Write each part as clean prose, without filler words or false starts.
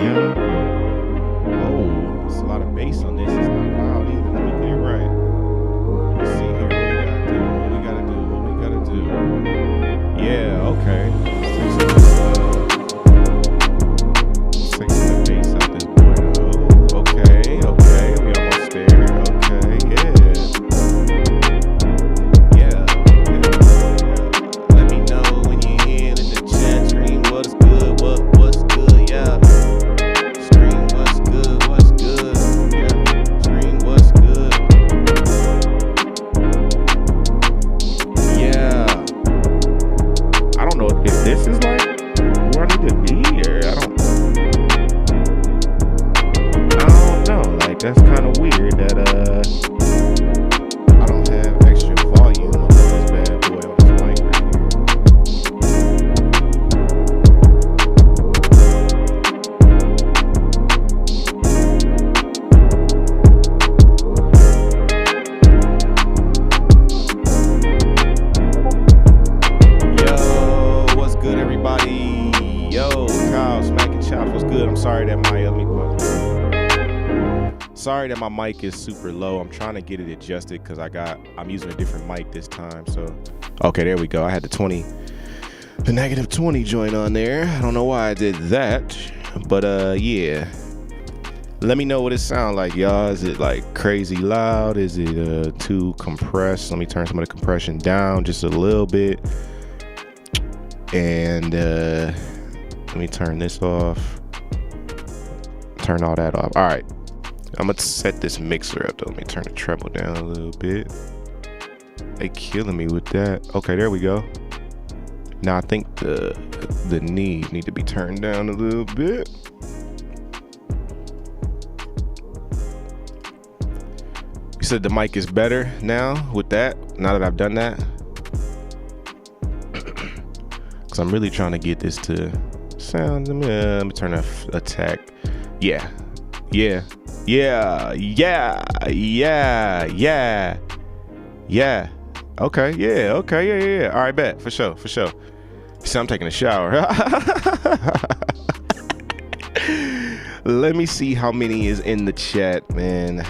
Yeah. Oh, it's a lot of bass on this. It's not loud either. Let me get it right. Let's see here. What we gotta do? What we gotta do? Yeah, okay. Let's take some of the bass out this boy. Oh, okay. We almost there. Okay, yeah. Let me know when you're in the chat. Scream what's good, what's good, yeah. Scream what's good, yeah. Scream what's good. Yeah. I don't know if this is like where I need to be, or I don't know. Like, that's kind of weird that I don't have extra volume on this bad boy on this mic right here. Yo, what's good, everybody? Yo, Kyle, smacking chops. What's good? I'm sorry that Sorry that my mic is super low. I'm trying to get it adjusted because I'm using a different mic this time. So, okay, there we go. I had the -20 joint on there. I don't know why I did that, but yeah. Let me know what it sounds like, y'all. Is it like crazy loud? Is it too compressed? Let me turn some of the compression down just a little bit. And let me turn this off. Turn all that off. All right. I'm gonna set this mixer up though. Let me turn the treble down a little bit. They killing me with that. Okay, there we go. Now I think the knees need to be turned down a little bit. You said the mic is better now with that? Now that I've done that? Cause I'm really trying to get this to sound. Let me turn the attack. Yeah. Okay, yeah. All right, bet, for sure. See, I'm taking a shower. Let me see how many is in the chat, man,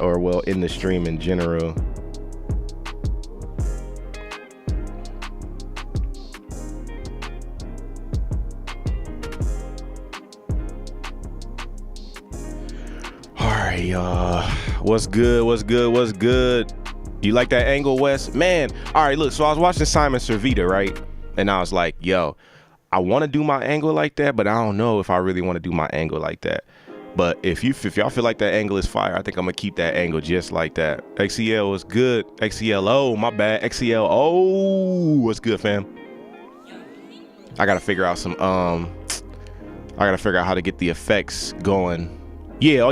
or well, in the stream in general. Y'all, what's good? You like that angle, Wes? Man, all right, look, so I was watching Simon Servita, right? And I was like, yo, I want to do my angle like that, but I don't know if I really want to do my angle like that. But if y'all feel like that angle is fire, I think I'm gonna keep that angle just like that. XCL was good. XCLO, my bad. XCLO, what's good, fam? I gotta figure out how to get the effects going. Yeah,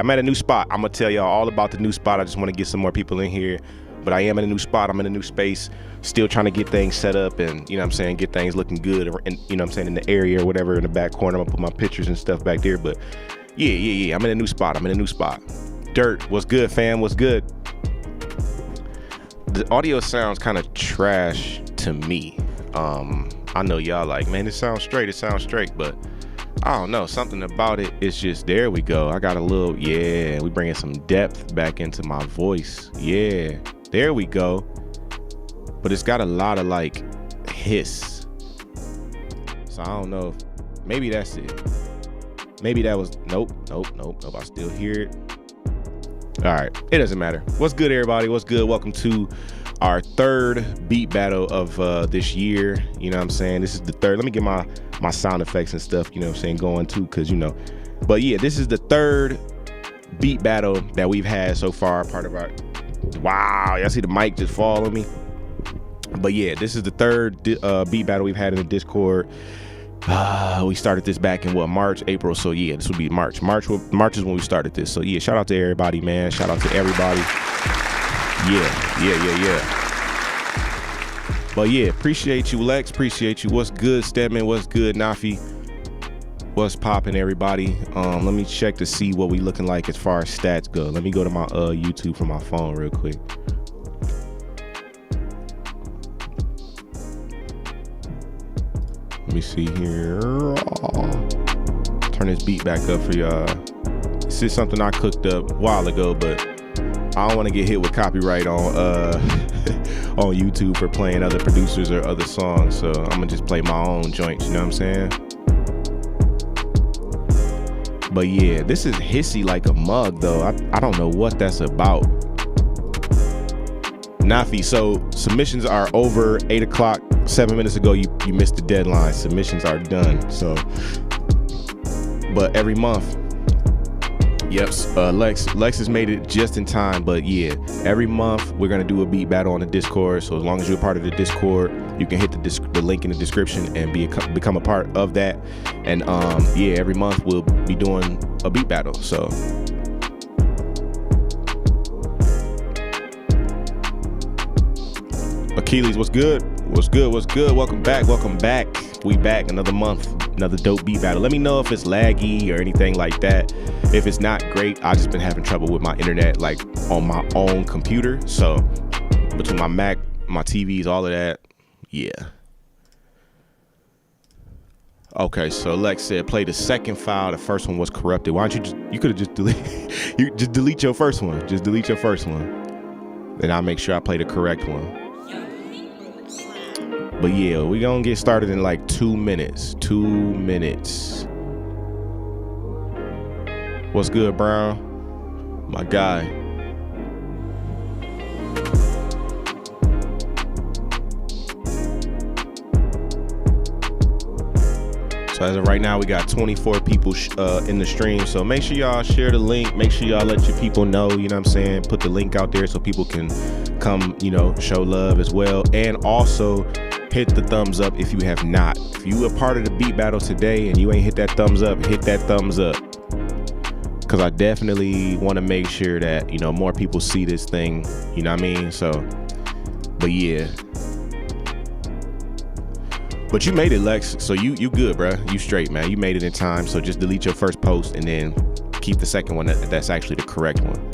I'm at a new spot. I'm gonna tell y'all all about the new spot. I just want to get some more people in here, but I am in a new spot. I'm in a new space, still trying to get things set up and, you know what I'm saying, get things looking good, and, you know what I'm saying, in the area or whatever, in the back corner. I'm gonna put my pictures and stuff back there, but yeah, I'm in a new spot. Dirt, what's good, fam? What's good? The audio sounds kind of trash to me. I know y'all like, man, it sounds straight, but I don't know, something about it. It's just, there we go. I got a little, we bringing some depth back into my voice. Yeah, there we go. But it's got a lot of like hiss. So I don't know if, maybe that's it. Maybe that was, nope. I still hear it. All right, it doesn't matter. What's good, everybody? What's good? Welcome to our third beat battle of this year. You know what I'm saying? This is the third. Let me get my sound effects and stuff, you know what I'm saying, going too, because, you know. But yeah, this is the third beat battle that we've had so far, part of our, wow, y'all see the mic just fall on me? But yeah, this is the third beat battle we've had in the Discord. We started this back in March, April. So yeah, this will be March. March is when we started this. So yeah, shout out to everybody, man. Shout out to everybody. Yeah. But yeah, appreciate you, Lex. Appreciate you. What's good, Stedman? What's good, Nafi? What's popping, everybody? Let me check to see what we looking like as far as stats go. Let me go to my YouTube from my phone real quick. Let me see here. turn this beat back up for y'all. This is something I cooked up a while ago, but I don't want to get hit with copyright on on YouTube for playing other producers or other songs. So I'm gonna just play my own joints, you know what I'm saying? But yeah, this is hissy like a mug though. I don't know what that's about. Nafi, so submissions are over 8 o'clock. 7 minutes ago, you missed the deadline. Submissions are done. So, but every month, yep, Lex has made it just in time. But yeah, every month we're gonna do a beat battle on the Discord. So as long as you're a part of the Discord, you can hit the link in the description and become a part of that. And yeah, every month we'll be doing a beat battle. So Achilles, what's good? What's good? What's good? Welcome back. Welcome back. We back another month, another dope beat battle. Let me know if it's laggy or anything like that. If it's not great, I just been having trouble with my internet, like on my own computer. So between my Mac, my TVs, all of that, yeah. Okay, so Lex said play the second file. The first one was corrupted. Why don't you could have just delete your first one. Just delete your first one. Then I'll make sure I play the correct one. But yeah, we gonna get started in like 2 minutes. 2 minutes. What's good, Brown? My guy. So as of right now, we got 24 people in the stream. So make sure y'all share the link. Make sure y'all let your people know, you know what I'm saying? Put the link out there so people can come, you know, show love as well. And also hit the thumbs up if you have not. If you a part of the beat battle today and you ain't hit that thumbs up, hit that thumbs up. Cause I definitely want to make sure that, you know, more people see this thing, you know what I mean? So, but yeah. But you made it, Lex, so you good, bruh. You straight, man. You made it in time, so just delete your first post and then keep the second one that's actually the correct one.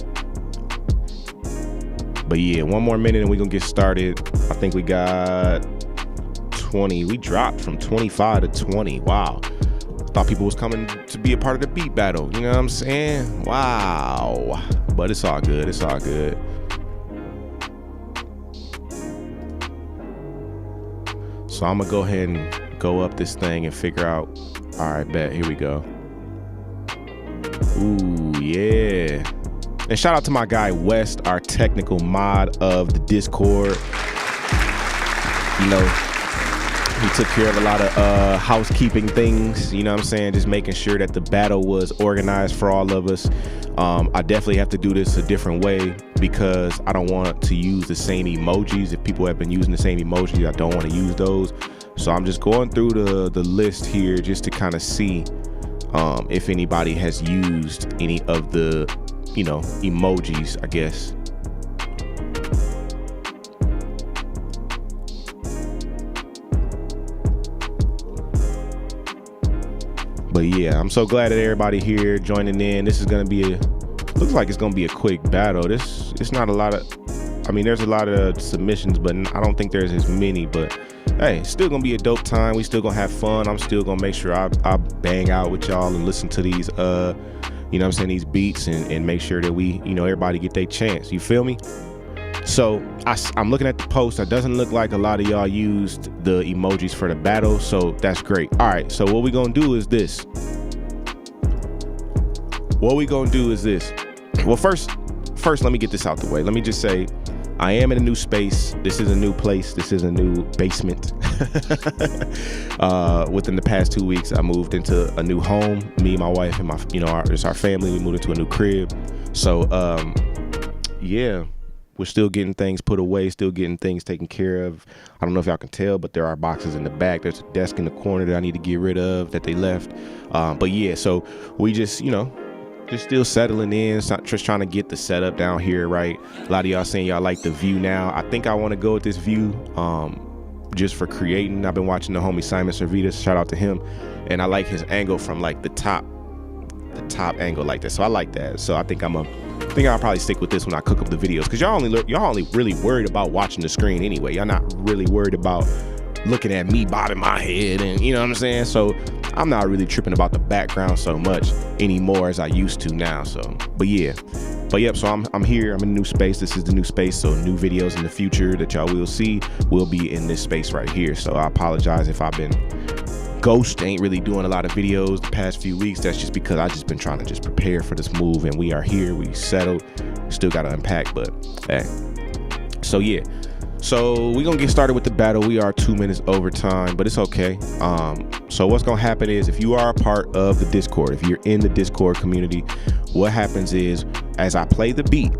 But yeah, 1 more minute and we're gonna get started. I think we got 20. We dropped from 25 to 20. Wow. Thought people was coming to be a part of the beat battle. You know what I'm saying? Wow. But it's all good. It's all good. So I'm gonna go ahead and go up this thing and figure out. All right, bet. Here we go. Ooh, yeah. And shout out to my guy West, our technical mod of the Discord. You know, he took care of a lot of housekeeping things, you know what I'm saying? Just making sure that the battle was organized for all of us. I definitely have to do this a different way because I don't want to use the same emojis. If people have been using the same emojis, I don't want to use those. So I'm just going through the list here just to kind of see if anybody has used any of the, you know, emojis, I guess. But yeah, I'm so glad that everybody here joining in. This is gonna be looks like it's gonna be a quick battle. It's not a lot of, I mean, there's a lot of submissions, but I don't think there's as many. But hey, it's still gonna be a dope time. We still gonna have fun. I'm still gonna make sure I bang out with y'all and listen to these, you know what I'm saying, these beats and make sure that we, you know, everybody get their chance. You feel me? So I'm looking at the post. It doesn't look like a lot of y'all used the emojis for the battle, so that's great. All right, so what we gonna do is this. Well, first, let me get this out the way. Let me just say, I am in a new space. This is a new place. This is a new basement. Within the past 2 weeks, I moved into a new home. Me, my wife, and my, you know, our family. We moved into a new crib. So, yeah. We're still getting things put away, still getting things taken care of. I don't know if y'all can tell, but there are boxes in the back. There's a desk in the corner that I need to get rid of that they left. But yeah, so we just, you know, just still settling in, just trying to get the setup down here, right? A lot of y'all saying y'all like the view now. I think I want to go with this view just for creating. I've been watching the homie Simon Servitas, shout out to him. And I like his angle from like the top angle like that. So I like that. So I think I'll probably stick with this when I cook up the videos, because y'all only really worried about watching the screen anyway. Y'all not really worried about looking at me bobbing my head, and you know what I'm saying. So I'm not really tripping about the background so much anymore as I used to now. So, but yep. So I'm here. I'm in a new space. This is the new space. So new videos in the future that y'all will see will be in this space right here. So I apologize if I've been ghost. Ain't really doing a lot of videos the past few weeks. That's just because I just been trying to just prepare for this move, and we are here. We settled. Still got to unpack, but hey. So yeah. So we're gonna get started with the battle. We are 2 minutes over time, but it's okay. So what's gonna happen is, if you are a part of the Discord, if you're in the Discord community, what happens is, as I play the beat,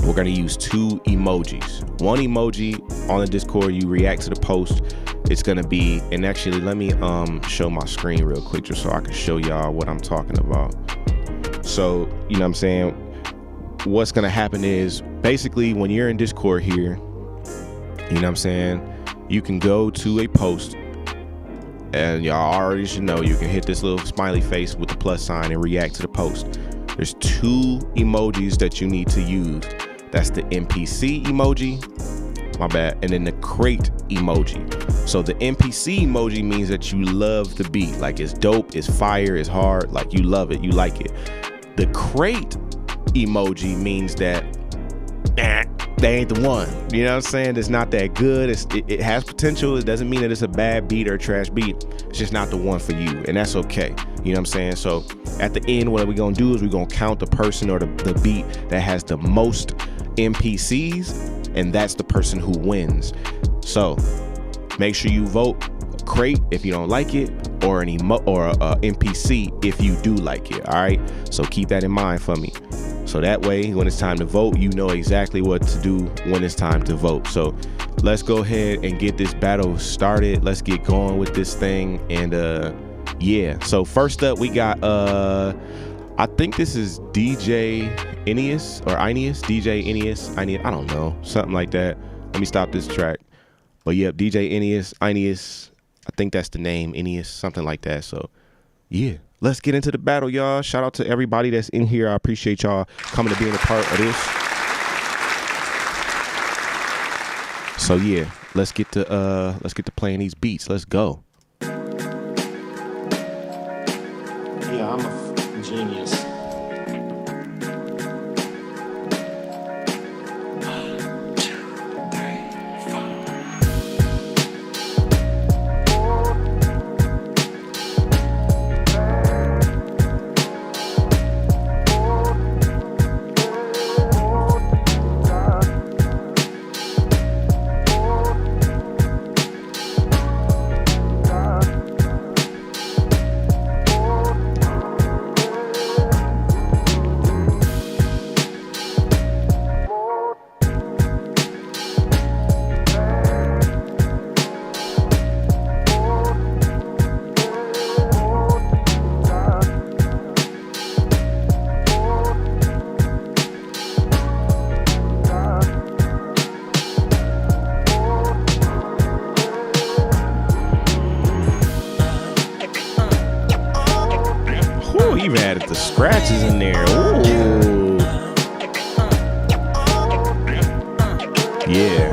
we're gonna use 2 emojis. One emoji on the Discord, you react to the post. It's gonna be, and actually let me show my screen real quick just so I can show y'all what I'm talking about. So, you know what I'm saying? What's gonna happen is, basically when you're in Discord here, you know what I'm saying, you can go to a post, and y'all already should know, you can hit this little smiley face with the plus sign and react to the post. There's 2 emojis that you need to use. That's the NPC emoji, my bad, and then the crate emoji. So the NPC emoji means that you love the beat, like it's dope, it's fire, it's hard, like you love it, you like it. The crate emoji means that they ain't the one, you know what I'm saying? It's not that good. It has potential. It doesn't mean that it's a bad beat or a trash beat. It's just not the one for you, and that's okay. You know what I'm saying? So at the end, what we're gonna do is we're gonna count the person or the beat that has the most NPCs, and that's the person who wins. So make sure you vote crate if you don't like it, or an NPC if you do like it. All right, so keep that in mind for me. So that way, when it's time to vote, you know exactly what to do when it's time to vote. So let's go ahead and get this battle started. Let's get going with this thing. And yeah, so first up we got I think this is DJ Ineus, I don't know, something like that. Let me stop this track. But yep, DJ Ineus, I think that's the name, Ineus, something like that. So yeah, let's get into the battle, y'all. Shout out to everybody that's in here. I appreciate y'all coming to being a part of this. So yeah, let's get to playing these beats. Let's go. Yeah, I'm a genius. Even added the scratches in there. Ooh. Yeah.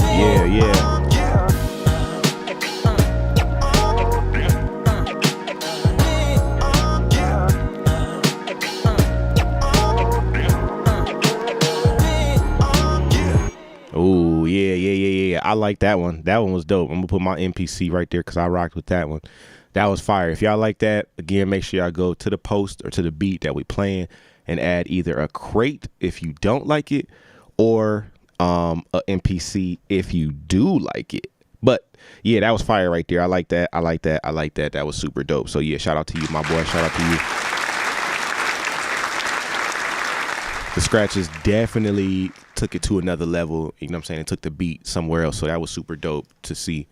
Ooh, yeah. I like that one. That one was dope. I'm gonna put my NPC right there because I rocked with that one. That was fire. If y'all like that, again, make sure y'all go to the post or to the beat that we playing and add either a crate if you don't like it, or a NPC if you do like it. But yeah, that was fire right there. I like that. That was super dope. So yeah, shout out to you, my boy. Shout out to you. The scratches definitely took it to another level. You know what I'm saying? It took the beat somewhere else. So that was super dope to see.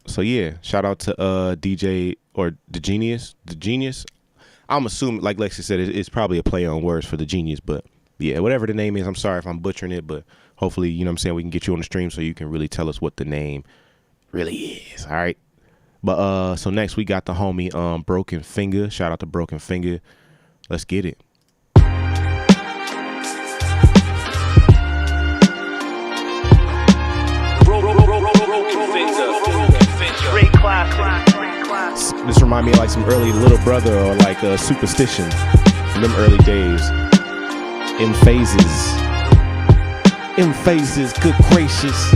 So yeah, shout out to DJ or the Genius. I'm assuming, like Lexi said, it's probably a play on words for the Genius, but yeah, whatever the name is, I'm sorry if I'm butchering it, but hopefully, you know what I'm saying, we can get you on the stream so you can really tell us what the name really is. All right. But so next we got the homie Broken Finger. Shout out to Broken Finger. Let's get it. This remind me of like some early Little Brother or like Superstition from them early days. In phases. In phases, good gracious.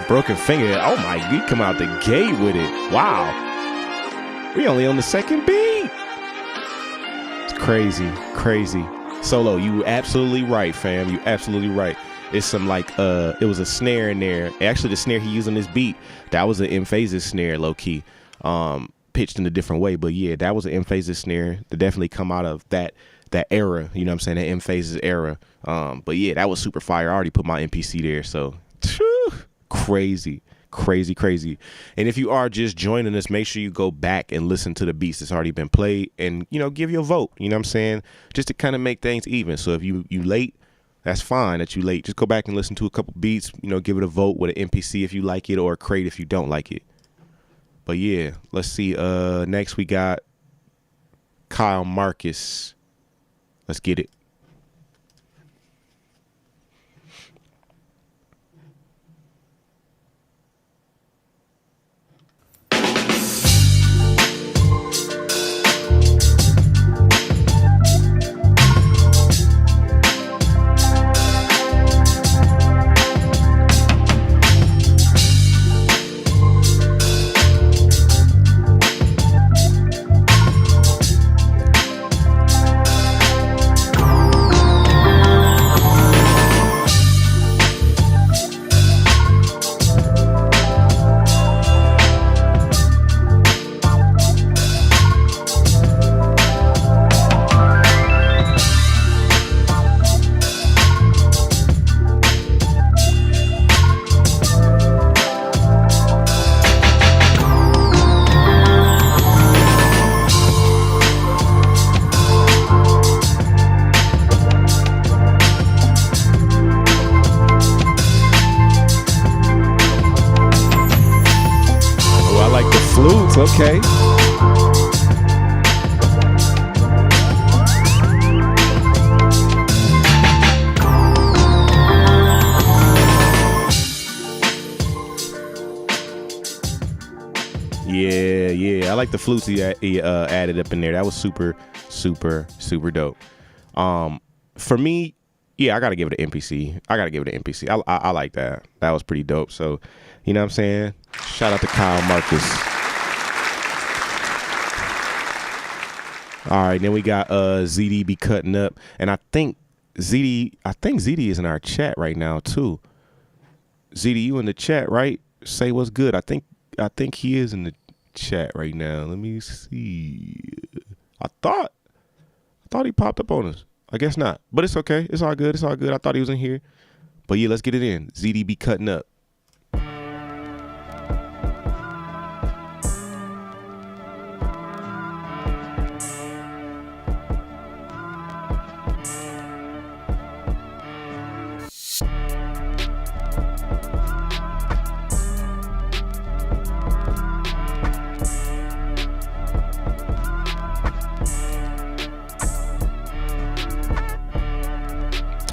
Broken Finger. Oh my, we come out the gate with it. Wow. We only on the second beat. It's crazy, crazy. Solo, you absolutely right, fam. You absolutely right. It's some like, it was a snare in there. Actually, the snare he used on this beat, that was an In Phases snare, low key. Pitched in a different way. But yeah, that was an In Phases snare that definitely come out of that era. You know what I'm saying? That In Phases era. But yeah, that was super fire. I already put my MPC there, so crazy, crazy, crazy. And if you are just joining us, make sure you go back and listen to the beats that's already been played and, you know, give your vote, you know what I'm saying? Just to kind of make things even. So if you late, that's fine that you late. Just go back and listen to a couple beats, you know, give it a vote with an MPC if you like it or a crate if you don't like it. But yeah, let's see. Next we got Kyle Marcus. Let's get it. Okay. Yeah. I like the flutes he added up in there. That was super, super, super dope. For me, yeah, I gotta give it an MPC. I like that. That was pretty dope. So, you know what I'm saying? Shout out to Kyle Marcus. All right, then we got ZD be cutting up, and I think ZD is in our chat right now too. ZD, you in the chat, right? Say what's good. I think he is in the chat right now. Let me see. I thought he popped up on us. I guess not, but it's okay. It's all good. I thought he was in here, but yeah, let's get it in. ZD be cutting up.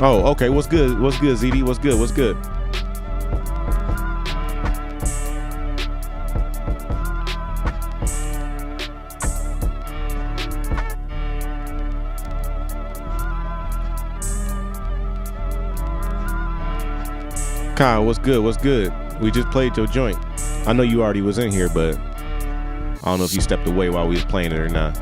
Oh, okay. What's good, ZD? What's good? Kyle, what's good? We just played your joint. I know you already was in here, but I don't know if you stepped away while we was playing it or not.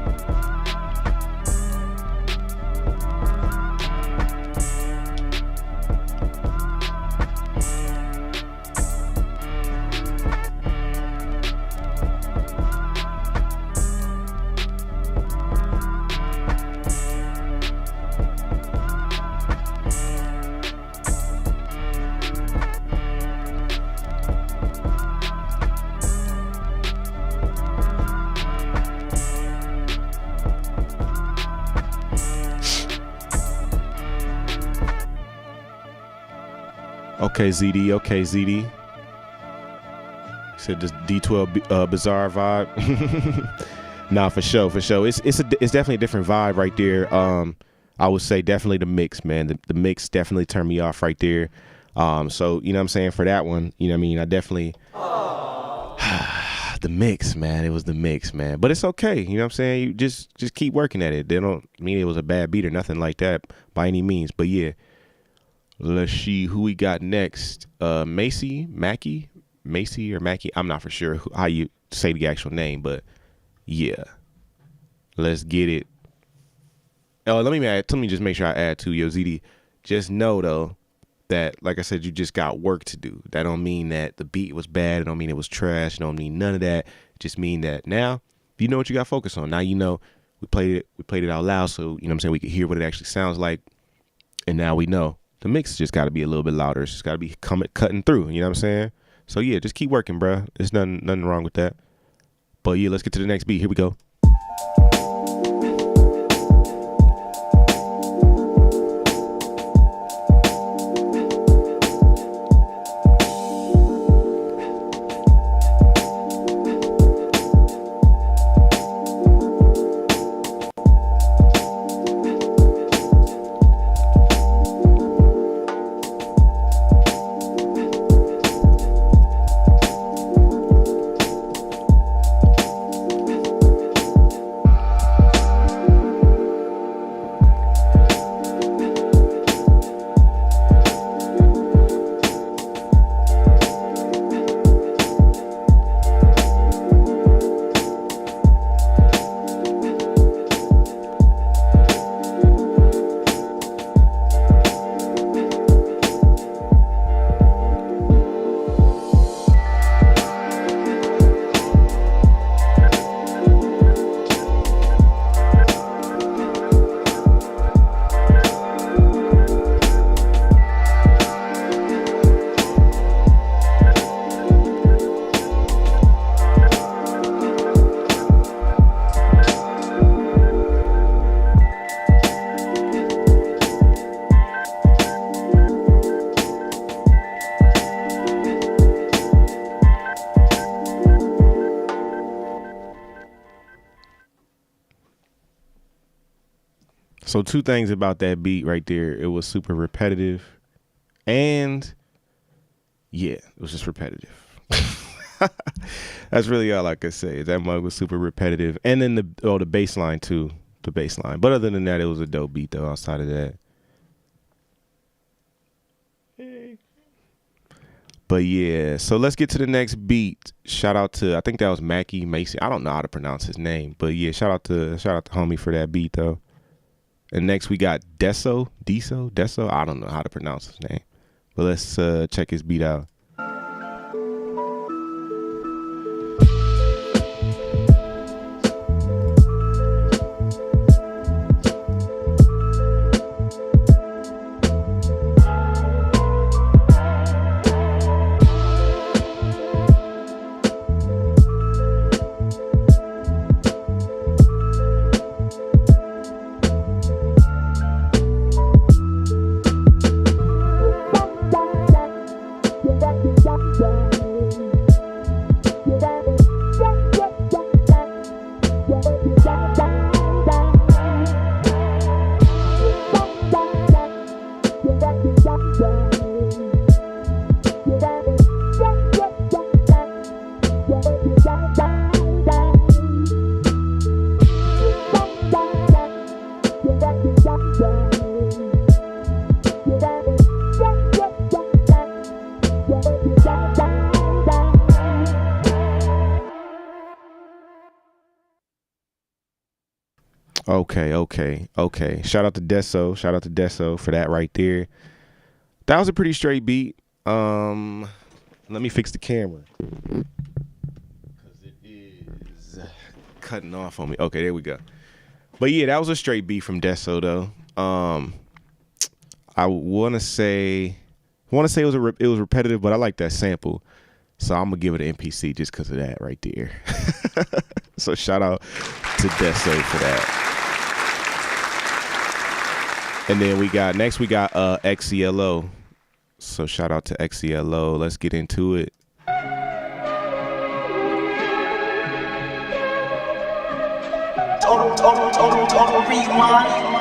Okay, ZD. Okay, ZD. Said this D12 bizarre vibe. Nah, for sure. It's definitely a different vibe right there. I would say definitely the mix, man. The mix definitely turned me off right there. So you know what I'm saying, for that one, you know what I mean, I definitely the mix, man. It was the mix, man. But it's okay, you know what I'm saying? You just keep working at it. They don't mean it was a bad beat or nothing like that by any means. But yeah. Let's see who we got next. Macy, or Mackie. I'm not for sure how you say the actual name, but yeah. Let's get it. Oh, let me just make sure I add to yo ZD. Just know though that, like I said, you just got work to do. That don't mean that the beat was bad. It don't mean it was trash. It don't mean none of that. It just mean that now you know what you got to focus on. Now you know we played it out loud, so you know what I'm saying, we could hear what it actually sounds like, and now we know. The mix just got to be a little bit louder. It's just got to be cutting through. You know what I'm saying? So, yeah, just keep working, bro. There's nothing wrong with that. But, yeah, let's get to the next beat. Here we go. So two things about that beat right there. It was super repetitive, and yeah, it was just repetitive. That's really all I could say. That mug was super repetitive, and then the bass line too, the bass line. But other than that, it was a dope beat though. Outside of that, but yeah. So let's get to the next beat. Shout out to, I think that was Macy. I don't know how to pronounce his name, but yeah, shout out to homie for that beat though. And next we got Deso. I don't know how to pronounce his name, but let's check his beat out. Okay. Shout out to Deso for that right there. That was a pretty straight beat. Let me fix the camera, because it is cutting off on me. Okay, there we go. But yeah, that was a straight beat from Deso though. I want to say it was repetitive, but I like that sample, so I'm gonna give it an NPC just because of that right there. So shout out to Deso for that. And then we got XCLO. So shout out to XCLO. Let's get into it. Total rewind.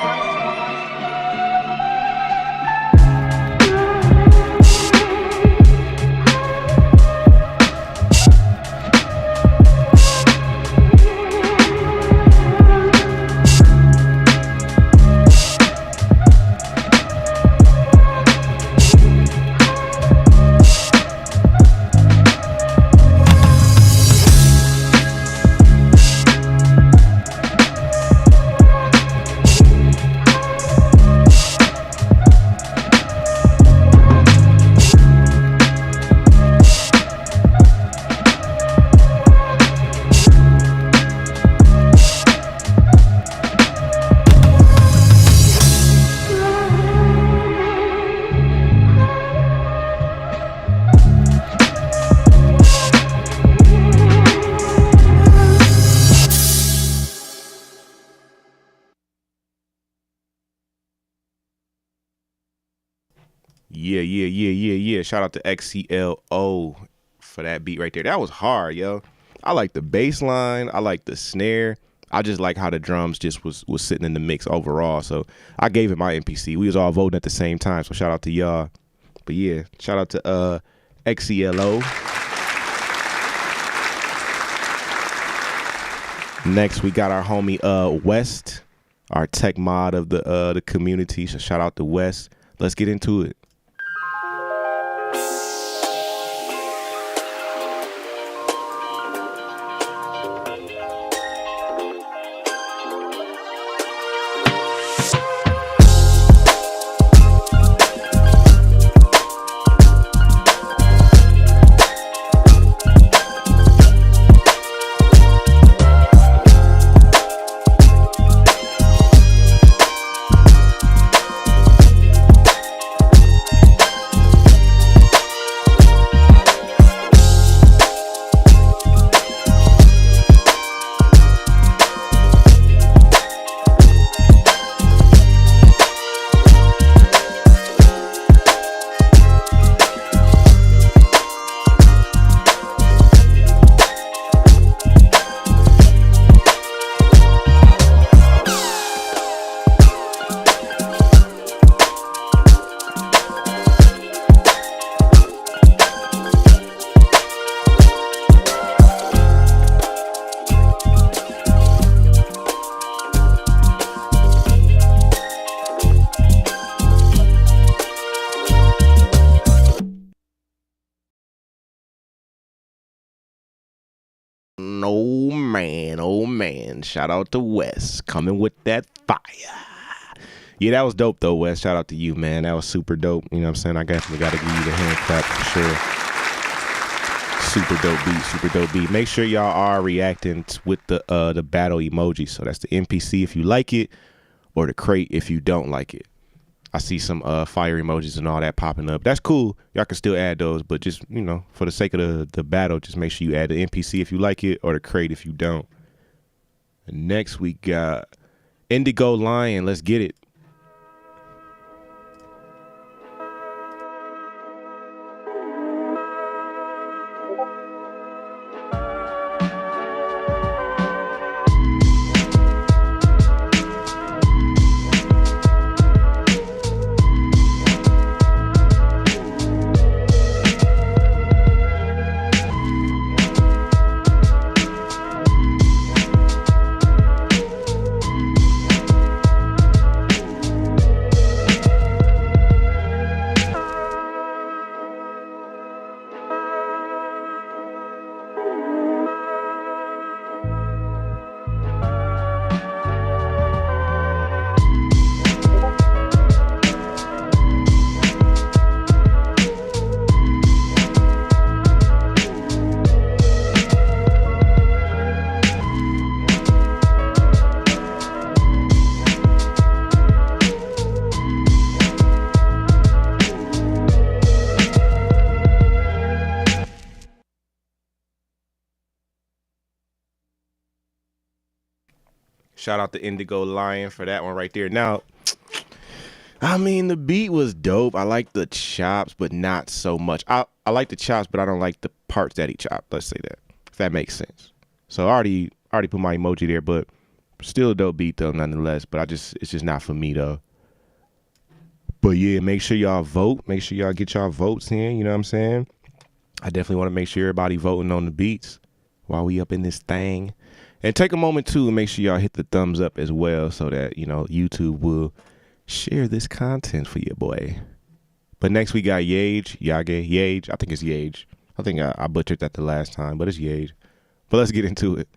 Yeah. Shout out to XCLO for that beat right there. That was hard, yo. I like the bass line. I like the snare. I just like how the drums just was sitting in the mix overall. So I gave it my MPC. We was all voting at the same time. So shout out to y'all. But yeah, shout out to XCLO. Next, we got our homie West, our tech mod of the community. So shout out to West. Let's get into it. Oh man, shout out to Wes coming with that fire. Yeah, that was dope though, Wes. Shout out to you, man. That was super dope. You know what I'm saying? I definitely got to give you the hand clap for sure. Super dope beat. Make sure y'all are reacting with the battle emoji. So that's the NPC if you like it, or the crate if you don't like it. I see some fire emojis and all that popping up. That's cool. Y'all can still add those, but just, you know, for the sake of the battle, just make sure you add the NPC if you like it, or the crate if you don't. And next we got Indigo Lion. Let's get it. Shout out to Indigo Lion for that one right there. Now, I mean, the beat was dope. I like the chops, but not so much. I like the chops, but I don't like the parts that he chopped. Let's say that, if that makes sense. So I already put my emoji there, but still a dope beat though, nonetheless. But it's just not for me though. But yeah, make sure y'all vote. Make sure y'all get y'all votes in. You know what I'm saying? I definitely want to make sure everybody voting on the beats while we up in this thing. And take a moment too and make sure y'all hit the thumbs up as well, so that YouTube will share this content for your boy. But next we got Yage. I think it's Yage. I think I butchered that the last time, but it's Yage. But let's get into it.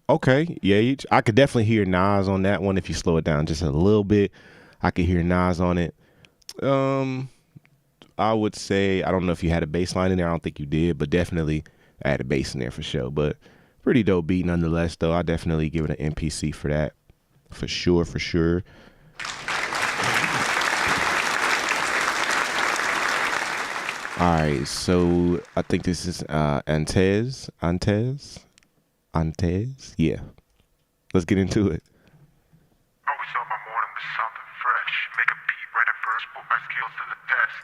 Okay. Yeah, I could definitely hear Nas on that one if you slow it down just a little bit. I could hear Nas on it. I would say, I don't know if you had a bass line in there. I don't think you did, but definitely I had a bass in there for sure. But pretty dope beat nonetheless, though. I definitely give it an NPC for that. For sure. All right, so I think this is Antes. Yeah. Let's get into it. Always start my morning with something fresh. Make a beat, write a verse, put my skills to the test.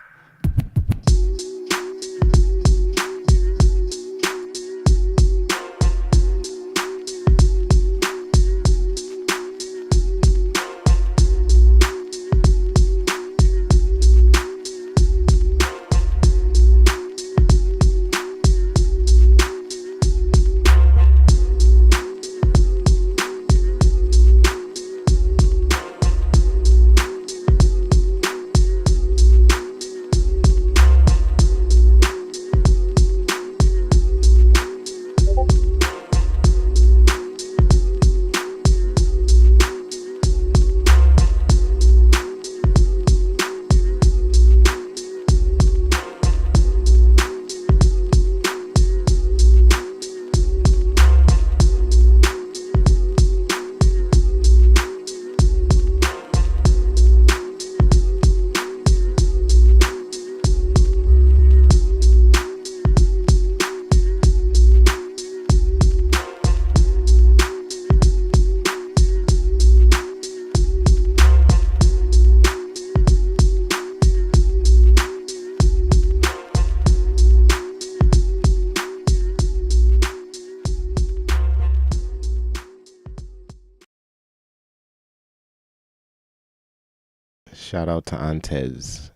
Shout out to Antes.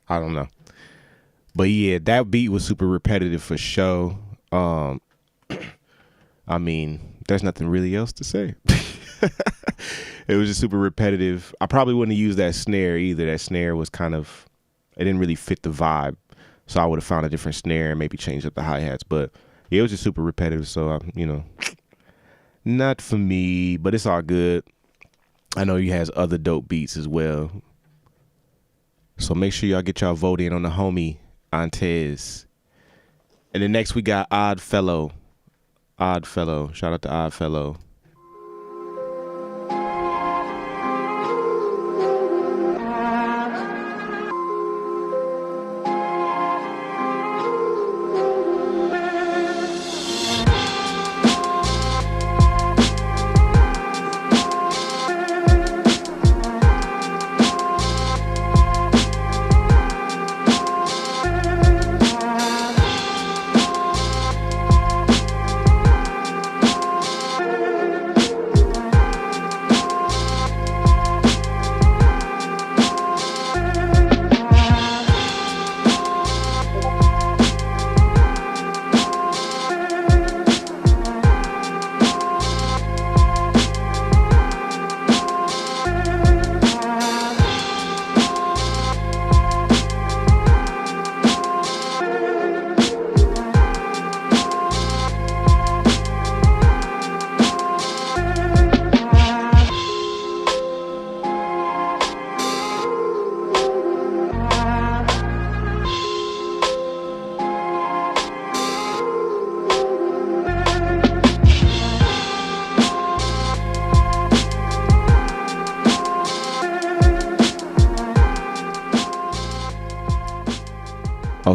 I don't know. But yeah, that beat was super repetitive for sure. I mean, there's nothing really else to say. It was just super repetitive. I probably wouldn't have used that snare either. That snare was it didn't really fit the vibe. So I would have found a different snare and maybe changed up the hi-hats. But yeah, it was just super repetitive. So, not for me, but it's all good. I know he has other dope beats as well. So make sure y'all get y'all vote in on the homie Antes. And then next we got Odd Fellow. Shout out to Odd Fellow.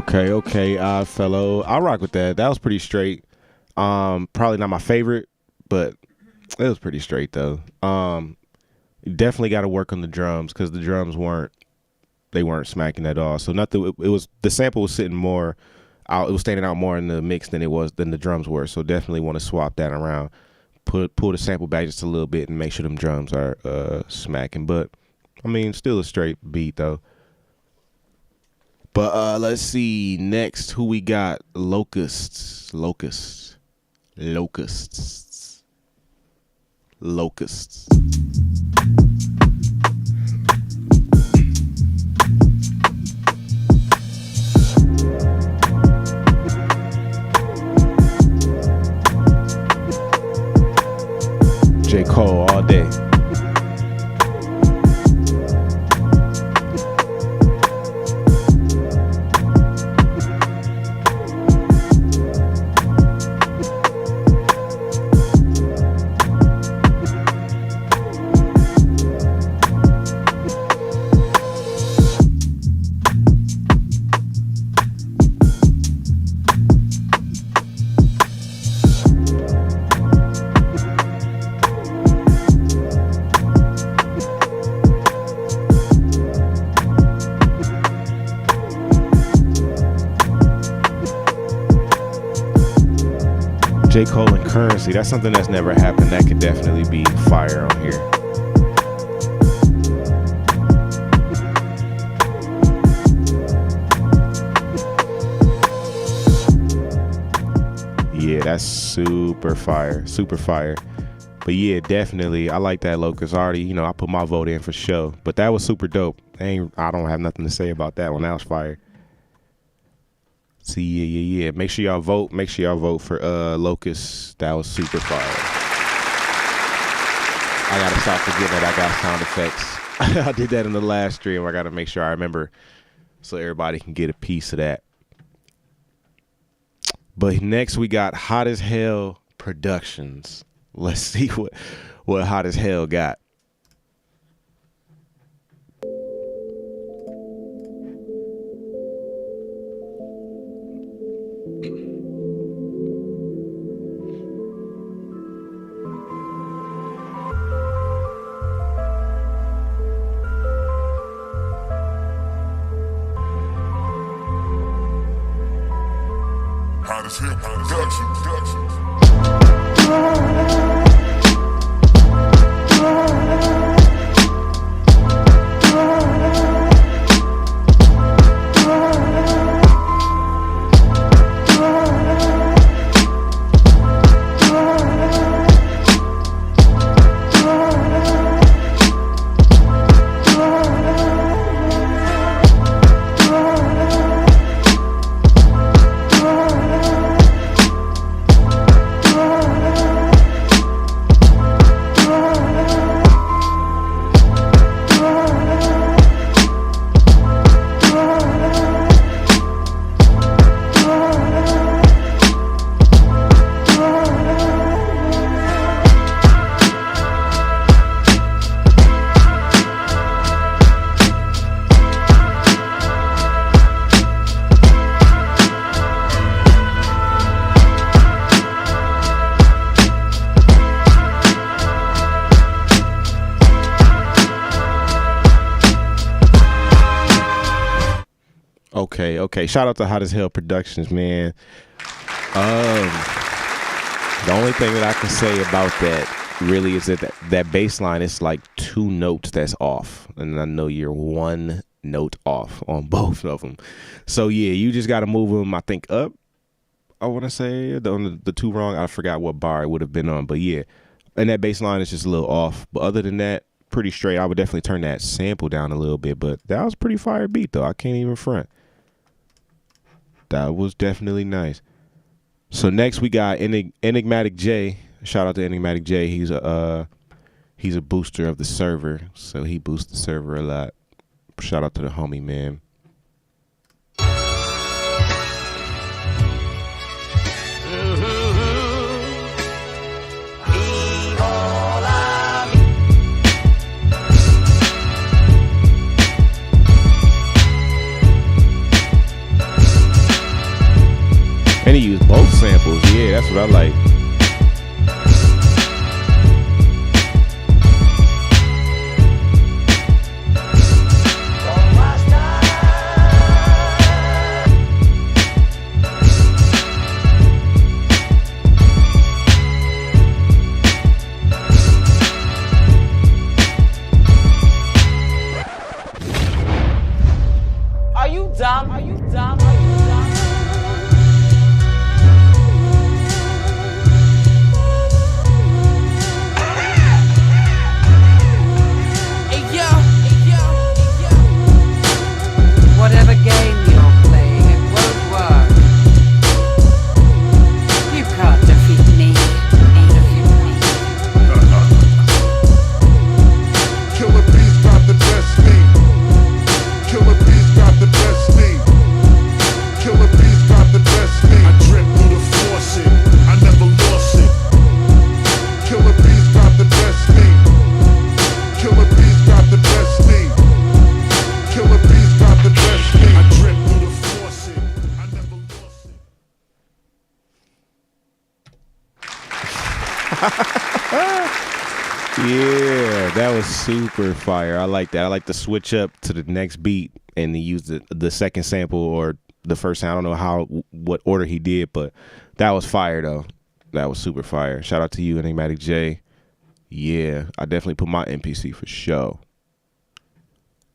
Okay, fellow. I'll rock with that. That was pretty straight. Probably not my favorite, but it was pretty straight though. Definitely got to work on the drums because the drums weren't smacking at all. So nothing. It was the sample was sitting more out. It was standing out more in the mix than the drums were. So definitely want to swap that around. Pull the sample back just a little bit and make sure them drums are smacking. But I mean, still a straight beat though. But let's see next who we got. Locusts. J. Cole all day. J. Cole and Currency. That's something that's never happened. That could definitely be fire on here. Yeah, that's super fire. But yeah, definitely. I like that Locust. Already, I put my vote in for sure. But that was super dope. I don't have nothing to say about that one. That was fire. See, yeah. Make sure y'all vote. Make sure y'all vote for Locust. That was super fire. I gotta stop forgetting that I got sound effects. I did that in the last stream. I gotta make sure I remember so everybody can get a piece of that. But next we got Hot as Hell Productions. Let's see what Hot as Hell got. Hot as Hell Productions. Okay. Shout out to Hot as Hell Productions, man. The only thing that I can say about that really is that bass line is like 2 notes that's off. And I know you're 1 note off on both of them. So yeah, you just got to move them, I think, up. I want to say on the 2 wrong. I forgot what bar it would have been on. But yeah, and that bass line is just a little off. But other than that, pretty straight. I would definitely turn that sample down a little bit. But that was a pretty fire beat, though. I can't even front. That was definitely nice. So next we got Enigmatic J. Shout out to Enigmatic J. He's a booster of the server, so he boosts the server a lot. Shout out to the homie, man. Yeah, that was super fire. I like that. I like to switch up to the next beat and then use the second sample or the first sound. I don't know what order he did, but that was fire though. That was super fire. Shout out to you, Enigmatic J. Yeah, I definitely put my MPC for sure.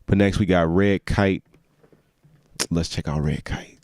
But next we got Red Kite. Let's check out Red Kite.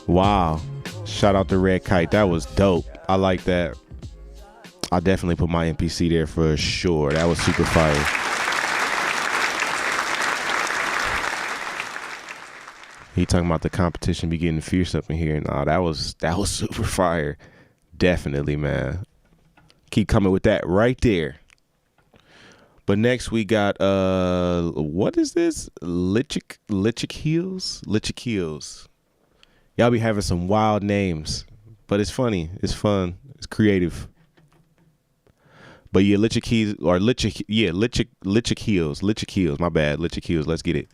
Wow. Shout out to Red Kite. That was dope. I like that. I definitely put my MPC there for sure. That was super fire. He talking about the competition be getting fierce up in here. Nah, that was super fire. Definitely, man. Keep coming with that right there. But next we got what is this? Lichik Heels. Y'all be having some wild names, but it's funny. It's fun. It's creative. But yeah, Lichik Heels. My bad, Lichik Heels. Let's get it.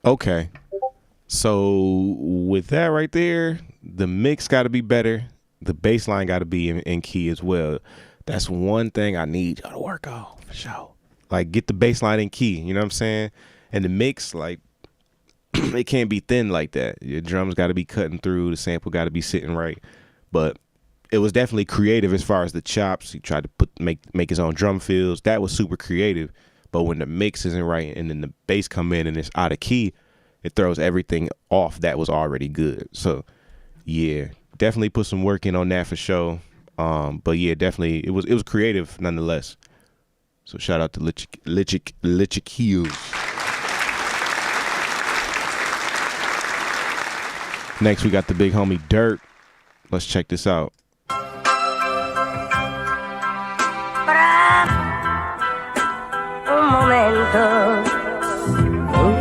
Okay. So with that right there, the mix got to be better. The bass line got to be in key as well. That's one thing I need y'all to work on for sure. Like, get the bass line in key, you know what I'm saying? And the mix, like, it can't be thin like that. Your drums got to be cutting through. The sample got to be sitting right. But it was definitely creative as far as the chops. He tried to make his own drum fills. That was super creative. But when the mix isn't right and then the bass come in and it's out of key, it throws everything off that was already good. So, yeah, definitely put some work in on that for sure. But yeah, definitely it was creative nonetheless. So shout out to Lichik Heels. Next we got the big homie Dirt. Let's check this out. Un momento en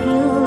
que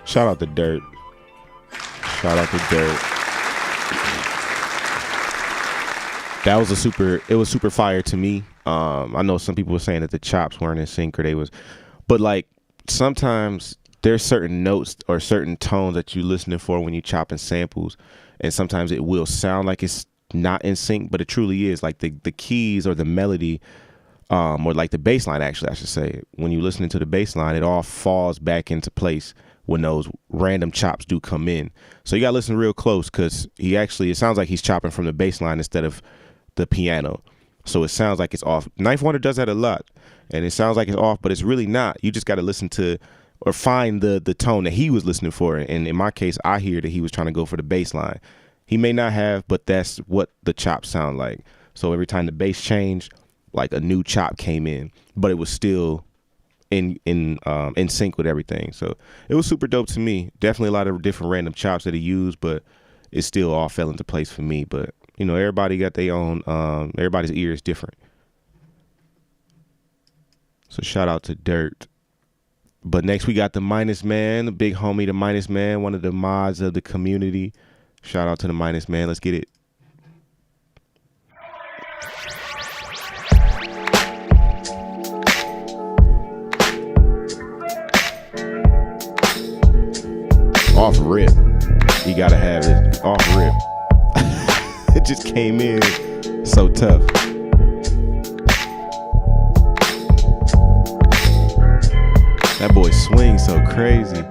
Shout out to Dirt. Shout out to Dirt. That was it was super fire to me. I know some people were saying that the chops weren't in sync or they was, but like sometimes there's certain notes or certain tones that you're listening for when you're chopping samples, and sometimes it will sound like it's not in sync, but it truly is. Like the keys or the melody, or like the bass line, actually, I should say, when you're listening to the bass line, it all falls back into place when those random chops do come in. So you gotta listen real close, because it sounds like he's chopping from the bass line instead of the piano. So it sounds like it's off. Ninth Wonder does that a lot, and it sounds like it's off, but it's really not. You just got to listen to or find the tone that he was listening for. And in my case, I hear that he was trying to go for the bass line. He may not have, but that's what the chops sound like. So every time the bass changed, like a new chop came in, but it was still in sync with everything. So it was super dope to me. Definitely a lot of different random chops that he used, but it still all fell into place for me. But you know, everybody got their own, everybody's ear is different. So shout out to Dirt. But next we got the Minus Man, the big homie, the Minus Man, one of the mods of the community. Shout out to the Minus Man. Let's get it. Off rip. You gotta have it. Off rip. It just came in so tough. That boy swings so crazy.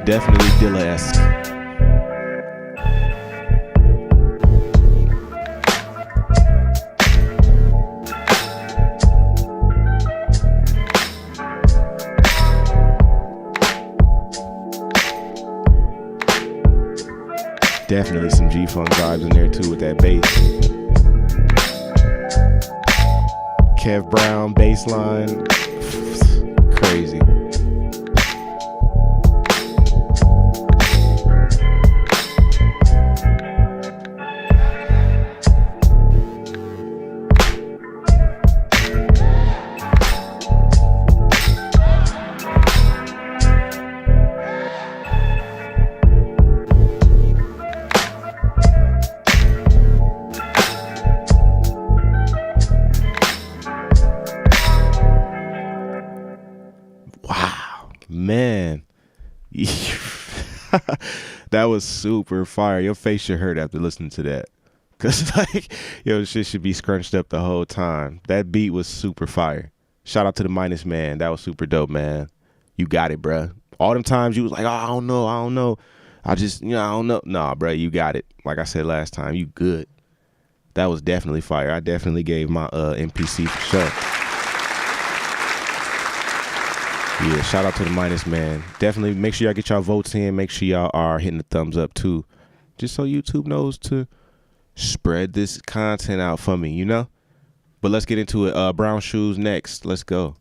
Definitely Dilla-esque. Definitely some G-Funk vibes in there too with that bass. Kev Brown bass line. Crazy. Man, that was super fire. Your face should hurt after listening to that, cause like, yo, shit should be scrunched up the whole time. That beat was super fire. Shout out to the Minus Man. That was super dope, man. You got it, bruh. All them times you was like, oh, I don't know. I don't know. Nah, bruh, you got it. Like I said last time, you good. That was definitely fire. I definitely gave my MPC for sure. Yeah, shout out to the Minus Man. Definitely make sure y'all get y'all votes in. Make sure y'all are hitting the thumbs up too, just so YouTube knows to spread this content out for me, you know? But let's get into it. Brown Shoes next. Let's go.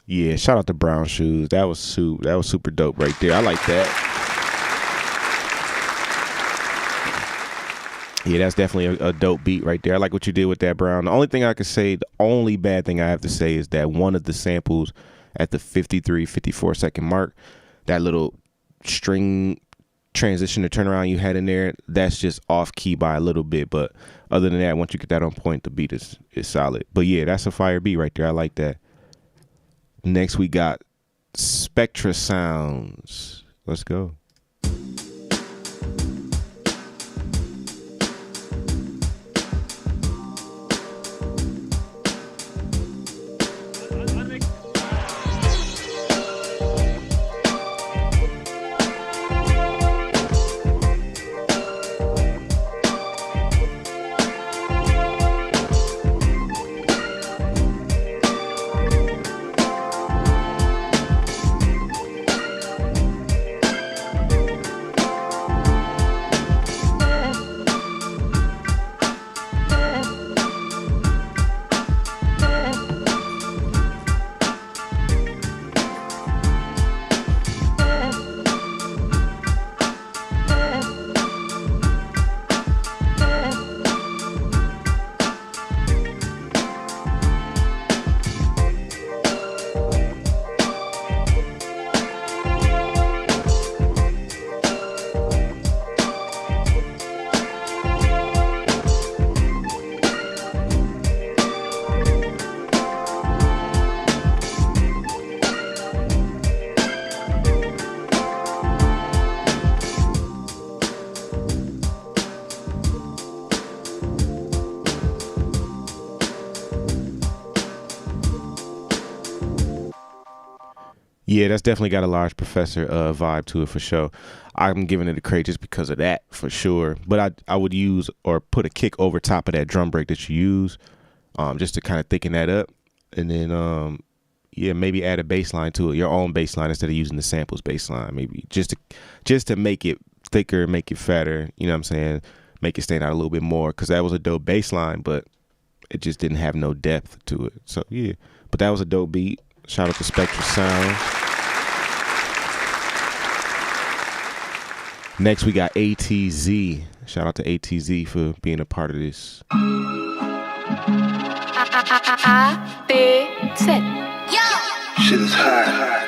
Yeah, shout out to Brown Shoes. That was super dope right there. I like that. Yeah, that's definitely a dope beat right there. I like what you did with that, Brown. The only thing I could say, the only bad thing I have to say is that one of the samples at the 53, 54 second mark, that little string transition to turnaround you had in there, that's just off key by a little bit. But other than that, once you get that on point, the beat is solid. But yeah, that's a fire beat right there. I like that. Next, we got Spectra Sounds. Let's go. Yeah, that's definitely got a large Professor vibe to it for sure. I'm giving it a credit just because of that for sure. But I would use or put a kick over top of that drum break that you use, just to kind of thicken that up, and then yeah, maybe add a bass line to it, your own bass line instead of using the samples bass line, maybe just to make it thicker, make it fatter. You know what I'm saying? Make it stand out a little bit more, because that was a dope bass line, but it just didn't have no depth to it. So yeah, but that was a dope beat. Shout out to Spectra Sound. Next, we got ATZ. Shout out to ATZ for being a part of this. Shit is hot.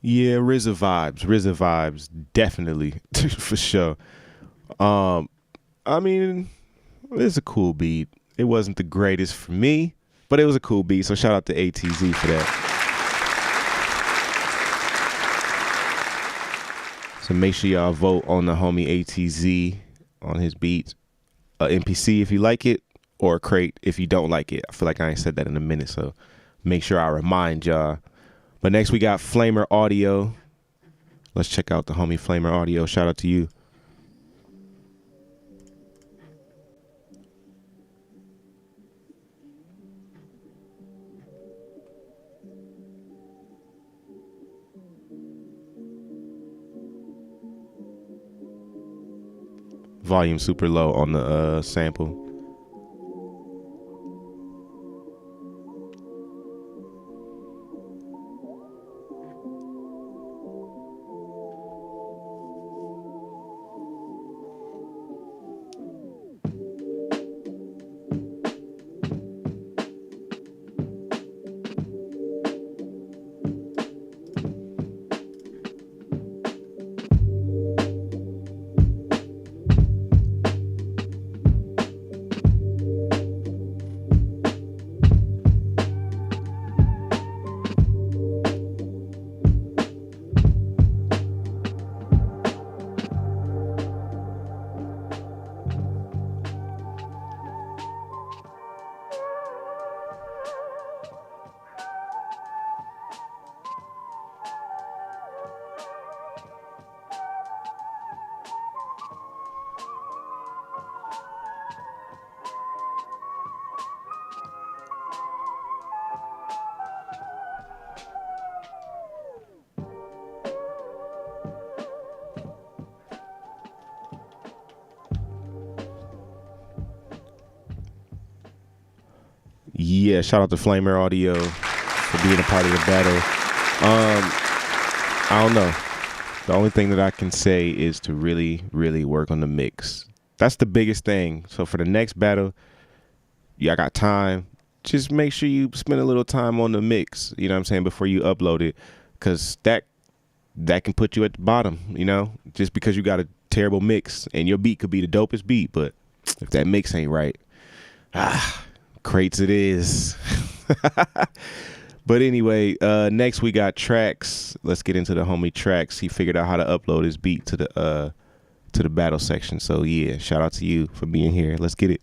Yeah, RZA vibes, definitely for sure. I mean, it's a cool beat. It wasn't the greatest for me, but it was a cool beat. So shout out to ATZ for that. So make sure y'all vote on the homie ATZ on his beats. NPC if you like it, or Crate if you don't like it. I feel like I ain't said that in a minute, so make sure I remind y'all. But next we got Flamer Audio. Let's check out the homie Flamer Audio. Shout out to you. Volume super low on the sample. Yeah, shout out to Flamer Audio for being a part of the battle. I don't know. The only thing that I can say is to really, really work on the mix. That's the biggest thing. So for the next battle, I got time. Just make sure you spend a little time on the mix, you know what I'm saying, before you upload it, because that can put you at the bottom, you know, just because you got a terrible mix, and your beat could be the dopest beat, but if that mix ain't right, crates it is. But anyway, next we got Tracks. Let's get into the homie Tracks. He figured out how to upload his beat to the battle section. So yeah, shout out to you for being here. Let's get it.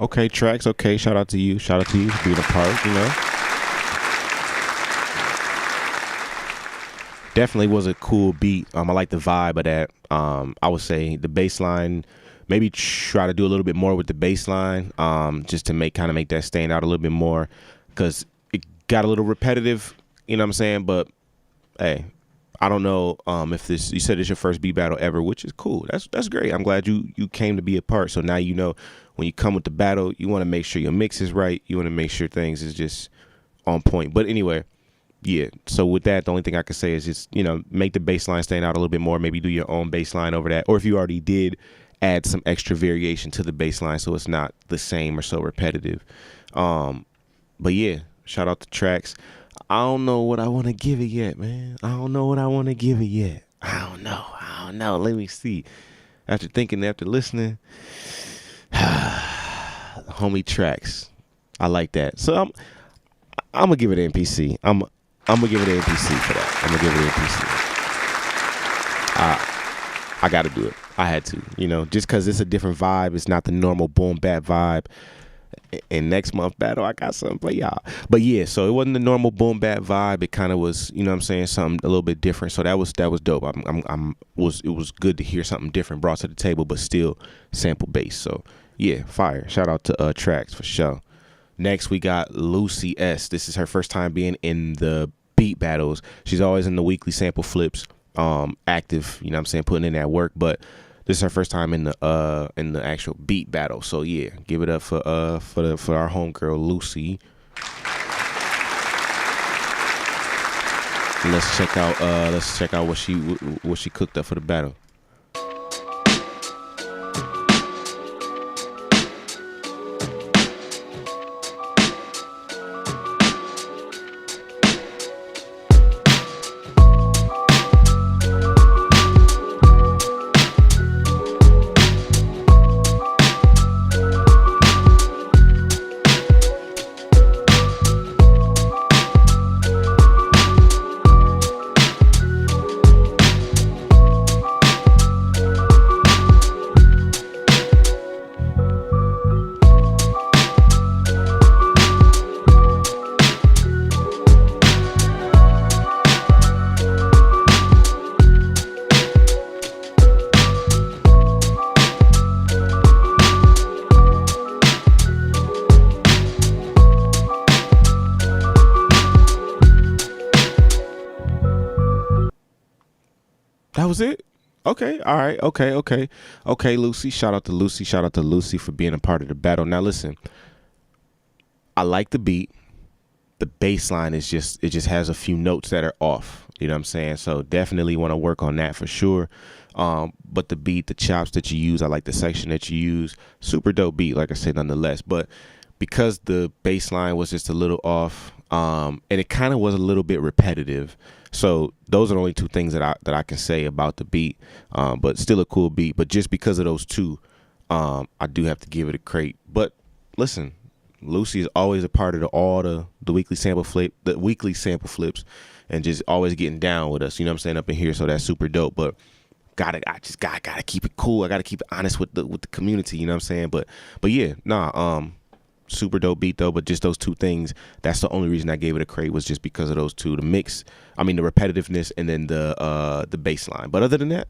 Okay, Tracks. Okay, shout out to you. Shout out to you for being a part, you know. Definitely was a cool beat. I like the vibe of that. I would say the bass line, maybe try to do a little bit more with the bass line, just to make that stand out a little bit more, because it got a little repetitive, you know what I'm saying? But hey, I don't know if this, you said it's your first beat battle ever, which is cool. That's great. I'm glad you came to be a part. So now you know when you come with the battle, you want to make sure your mix is right. You want to make sure things is just on point. But anyway, yeah. So with that, the only thing I can say is just, you know, make the bass line stand out a little bit more. Maybe do your own bass line over that. Or if you already did, add some extra variation to the bass line so it's not the same or so repetitive. But yeah, shout out to Tracks. I don't know what I want to give it yet, man. I don't know what I want to give it yet. I don't know. Let me see. After thinking, after listening, homie Tracks. I like that. So I'm gonna give it an NPC. I'm gonna give it an NPC for that. I'm gonna give it an NPC. I gotta do it. I had to, you know, just because it's a different vibe. It's not the normal boom bap vibe. And next month battle, I got something for y'all. But yeah, so it wasn't the normal boom bap vibe. It kind of was, you know what I'm saying, something a little bit different. So that was dope. It was good to hear something different brought to the table, but still sample based. So yeah, fire. Shout out to Tracks for sure. Next we got Lucy S. This is her first time being in the beat battles. She's always in the weekly sample flips, active, you know what I'm saying, putting in that work, but this is her first time in the actual beat battle. So yeah, give it up for our homegirl Lucy. Let's check out what she cooked up for the battle. That was it? Okay, all right, okay, Lucy. Shout out to Lucy for being a part of the battle. Now listen, I like the beat. The bass line is just has a few notes that are off. You know what I'm saying? So definitely want to work on that for sure. But the beat, the chops that you use, I like the section that you use. Super dope beat, like I said, nonetheless. But because the bass line was just a little off, and it kind of was a little bit repetitive. So those are the only two things that I can say about the beat. But still a cool beat. But just because of those two, I do have to give it a crate. But listen, Lucy is always a part of all the weekly sample flips, and just always getting down with us. You know what I'm saying, up in here. So that's super dope. But gotta keep it cool. I gotta keep it honest with the community. You know what I'm saying. But yeah, super dope beat though. But just those two things. That's the only reason I gave it a crate, was just because of those two. The mix, the repetitiveness, and then the bass line. But other than that,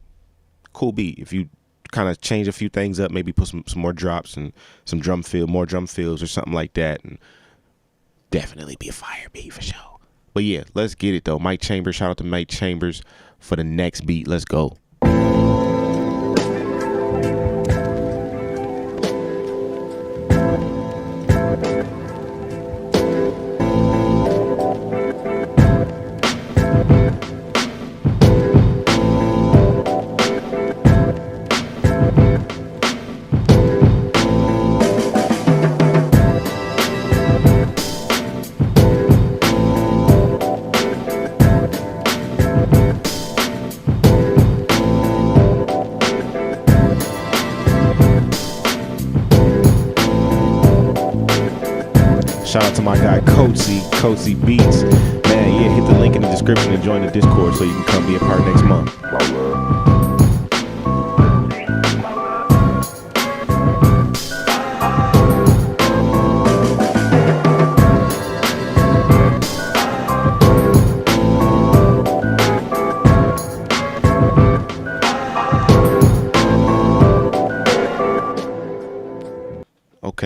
cool beat. If you kind of change a few things up, maybe put some more drops and some more drum fills or something like that, and definitely be a fire beat for sure. But yeah, let's get it though. Mike Chambers, shout out to Mike Chambers for the next beat. Let's go. Shout out to my guy Cozy Beats. Man, yeah, hit the link in the description and join the Discord so you can come be a part next month.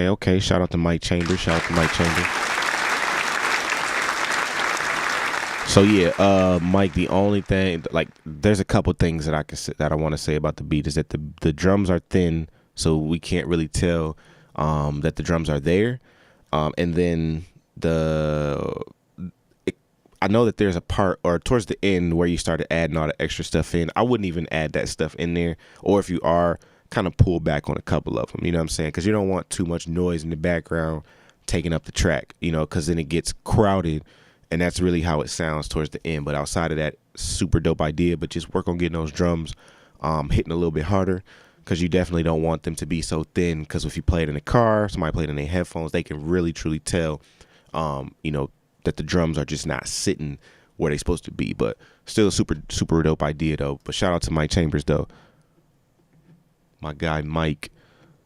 Okay. Shout out to Mike Chambers. So yeah, Mike, the only thing, like, there's a couple things that I want to say about the beat is that the drums are thin, so we can't really tell that the drums are there. And then I know that there's a part or towards the end where you started adding all the extra stuff in. I wouldn't even add that stuff in there, or if you are, kind of pull back on a couple of them, you know what I'm saying? Because you don't want too much noise in the background taking up the track, because then it gets crowded, and that's really how it sounds towards the end. But outside of that, super dope idea, but just work on getting those drums hitting a little bit harder, because you definitely don't want them to be so thin, because if you play it in a car, somebody played it in their headphones, they can really truly tell that the drums are just not sitting where they're supposed to be. But still a super dope idea though. But shout out to Mike Chambers though, my guy Mike.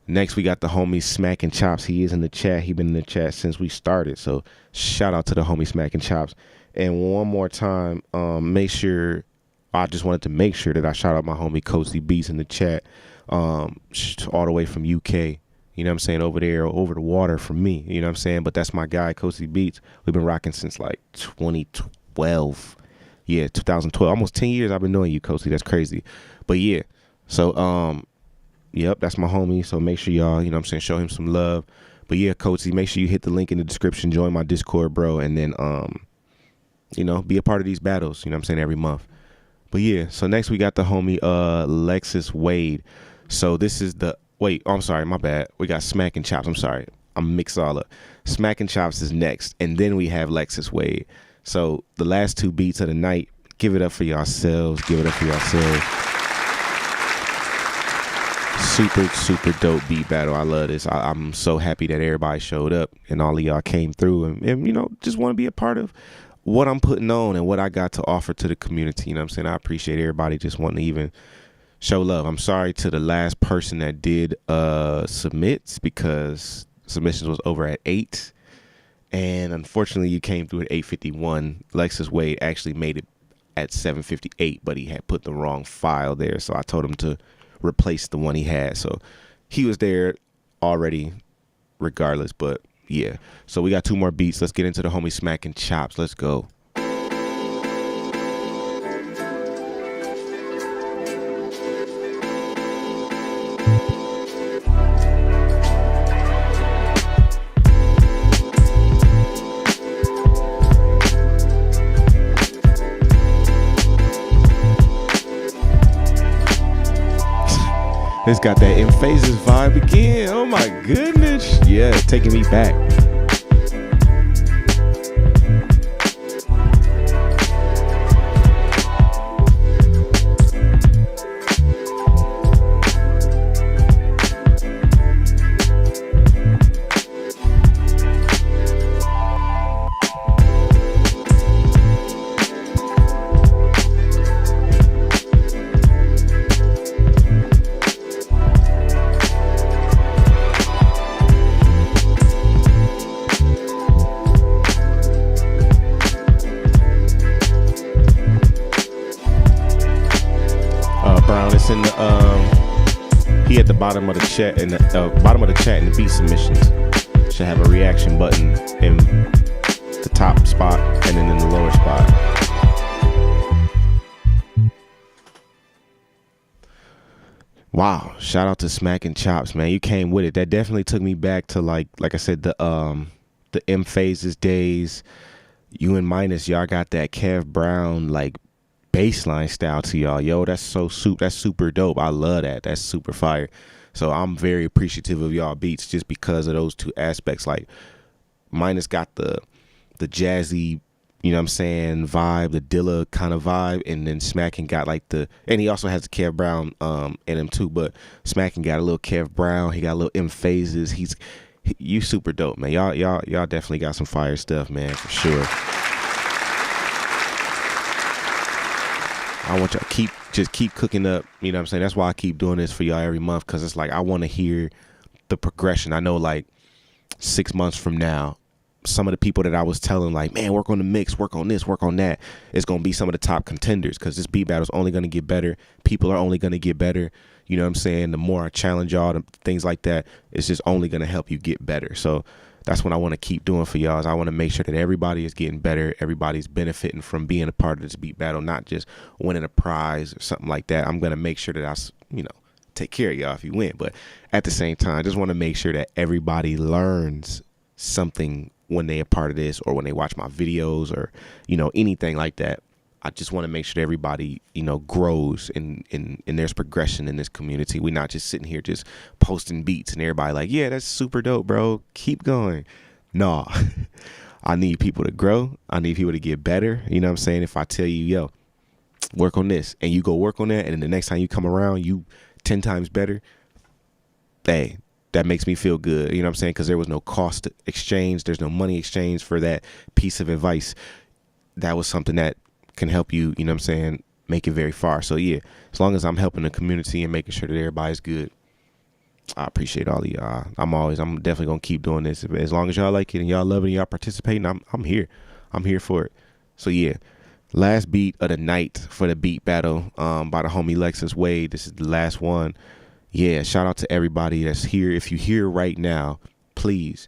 Next we got the homie Smackin' Chops. He is in the chat. He been in the chat since we started, so shout out to the homie Smackin' Chops. And one more time, I just wanted to make sure that I shout out my homie Cozy Beats in the chat, all the way from UK, you know what I'm saying, over there, over the water from me, you know what I'm saying. But that's my guy Cozy Beats. We've been rocking since like 2012. Yeah, 2012, almost 10 years I've been knowing you, Cozy. That's crazy. But yeah, so yep, that's my homie. So make sure y'all, you know what I'm saying, show him some love. But yeah, Cozy, make sure you hit the link in the description, join my Discord, bro, and then be a part of these battles, you know what I'm saying, every month. But yeah, so next we got the homie Lexus Wade. So this is I'm sorry, my bad. We got Smackin' Chops. I'm sorry, I'm mixed all up. Smackin' Chops is next, and then we have Lexus Wade. So the last two beats of the night, give it up for yourselves. Super dope beat battle. I love this. I'm so happy that everybody showed up and all of y'all came through and just want to be a part of what I'm putting on and what I got to offer to the community. You know what I'm saying? I appreciate everybody just wanting to even show love. I'm sorry to the last person that did submits, because submissions was over at 8, and unfortunately you came through at 8:51. Lexus Wade actually made it at 7:58, but he had put the wrong file there, so I told him to replace the one he had. So he was there already regardless. But yeah, so we got 2 more beats. Let's get into the homie Smackin' Chops. Let's go. It's got that In Phases vibe again. Oh my goodness. Yeah, taking me back. Brown is in the he at the bottom of the chat in the chat in the beat submissions. Should have a reaction button in the top spot and then in the lower spot. Wow, shout out to Smack and Chops, man. You came with it. That definitely took me back to like I said, the M Phases days. You and Minus, y'all got that Kev Brown like baseline style to y'all. Yo, that's super dope. I love that. That's super fire. So I'm very appreciative of y'all beats just because of those two aspects. Like Minus got the jazzy, you know what I'm saying, vibe, the Dilla kind of vibe, and then Smackin' got like and he also has the Kev Brown in him too, but Smackin' got a little Kev Brown, he got a little M Phases. You super dope, man. Y'all definitely got some fire stuff, man, for sure. I want y'all just keep cooking up, you know what I'm saying? That's why I keep doing this for y'all every month, because it's like I want to hear the progression. I know like 6 months from now, some of the people that I was telling like, man, work on the mix, work on this, work on that, it's going to be some of the top contenders, because this beat battle is only going to get better. People are only going to get better. You know what I'm saying? The more I challenge y'all, things like that, it's just only going to help you get better. So that's what I want to keep doing for y'all, is I want to make sure that everybody is getting better. Everybody's benefiting from being a part of this beat battle, not just winning a prize or something like that. I'm going to make sure that I, take care of y'all if you win. But at the same time, I just want to make sure that everybody learns something when they are part of this, or when they watch my videos, or, anything like that. I just want to make sure that everybody, grows and there's progression in this community. We're not just sitting here just posting beats and everybody like, yeah, that's super dope, bro. Keep going. No, I need people to grow. I need people to get better. You know what I'm saying? If I tell you, yo, work on this, and you go work on that, and then the next time you come around, you 10 times better. Hey, that makes me feel good. You know what I'm saying? Because there was no cost exchange. There's no money exchange for that piece of advice. That was something that can help you, you know what I'm saying, make it very far. So yeah, as long as I'm helping the community and making sure that everybody's good, I appreciate all of y'all. I'm definitely gonna keep doing this. As long as y'all like it and y'all love it and y'all participating, I'm here. I'm here for it. So yeah, last beat of the night for the beat battle by the homie Lexus Wade. This is the last one. Yeah, shout out to everybody that's here. If you're here right now, please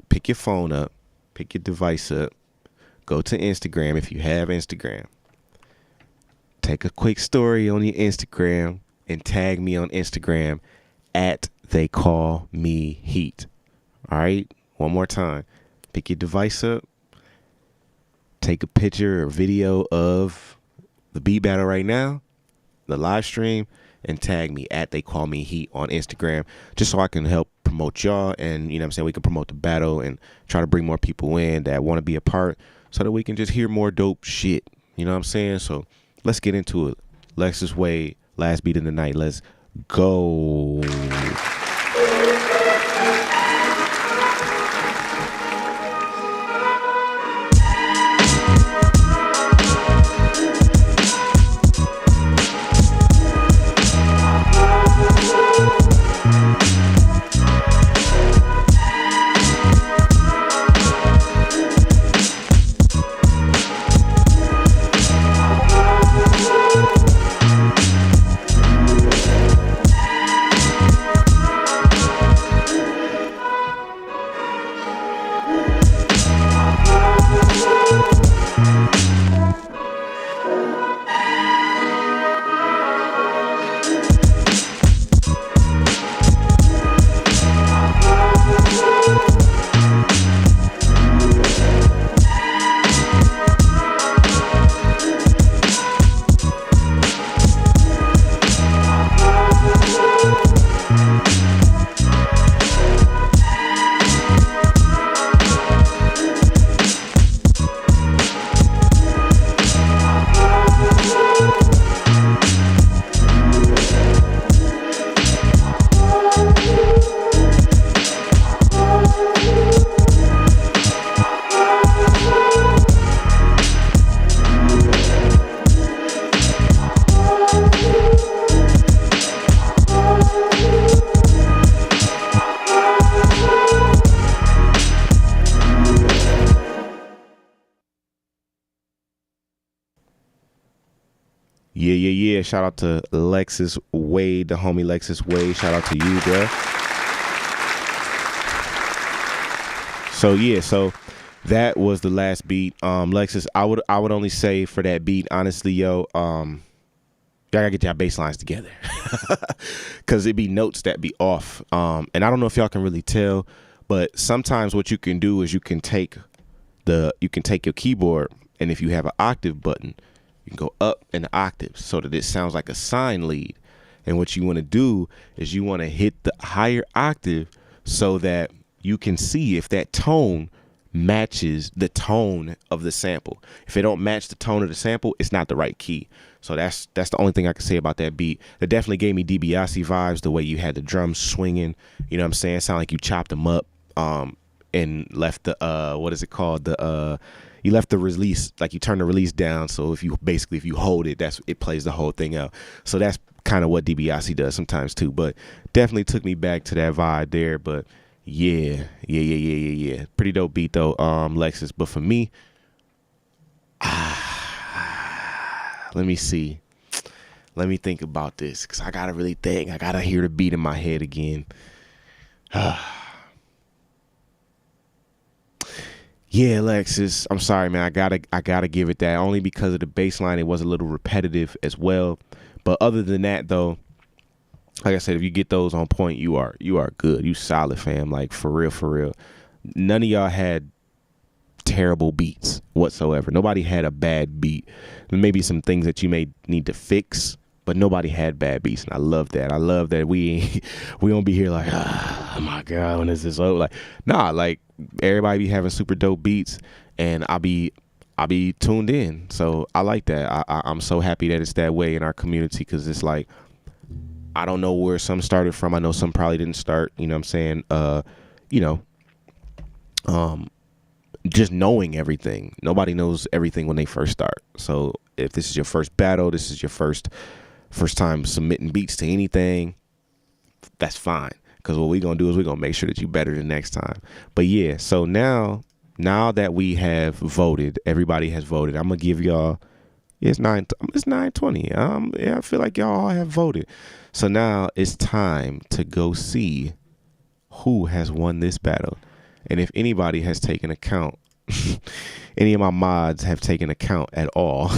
pick your phone up, pick your device up, go to Instagram if you have Instagram. Take a quick story on your Instagram and tag me on Instagram at TheyCallMeHeat. All right? One more time. Pick your device up. Take a picture or video of the beat battle right now, the live stream, and tag me at TheyCallMeHeat on Instagram, just so I can help promote y'all, and, you know what I'm saying, we can promote the battle and try to bring more people in that want to be a part, so that we can just hear more dope shit. You know what I'm saying? So let's get into it. Lexus Wade, last beat of the night. Let's go. Yeah. Shout out to Lexus Wade, the homie Lexus Wade. Shout out to you, bro. So that was the last beat. Lexus, I would only say for that beat, honestly, yo, y'all gotta get y'all bass lines together. Cause it be notes that be off. And I don't know if y'all can really tell, but sometimes what you can do is you can take your keyboard, and if you have an octave button, you can go up an octave so that it sounds like a sine lead. And what you want to do is you want to hit the higher octave so that you can see if that tone matches the tone of the sample. If it don't match the tone of the sample, it's not the right key. So that's the only thing I can say about that beat. It definitely gave me DiBiase vibes, the way you had the drums swinging. You know what I'm saying? It sounded like you chopped them up and left the what is it called? You left the release, like you turn the release down. So if you hold it, it plays the whole thing out. So that's kind of what DiBiase does sometimes too. But definitely took me back to that vibe there. But yeah. Pretty dope beat though, Lexus. But for me, let me see. Let me think about this, because I gotta really think. I gotta hear the beat in my head again. Yeah, Lexus, I'm sorry, man. I gotta give it that, only because of the bass line. It was a little repetitive as well. But other than that, though, like I said, if you get those on point, you are good. You solid, fam. Like, for real. None of y'all had terrible beats whatsoever. Nobody had a bad beat. Maybe some things that you may need to fix, but nobody had bad beats, and I love that. I love that we don't be here like, oh my God, when is this over? Like, nah, like, everybody be having super dope beats, and I'll be tuned in. So I like that. I'm so happy that it's that way in our community, because it's like, I don't know where some started from. I know some probably didn't start, you know what I'm saying? Just knowing everything. Nobody knows everything when they first start. So if this is your first battle, this is your first time submitting beats to anything, that's fine. Because what we're going to do is we're going to make sure that you better the next time. But yeah, so now that we have voted, everybody has voted, I'm going to give y'all, it's 9:20. Yeah, I feel like y'all all have voted. So now it's time to go see who has won this battle. And if anybody has taken account, any of my mods have taken account at all,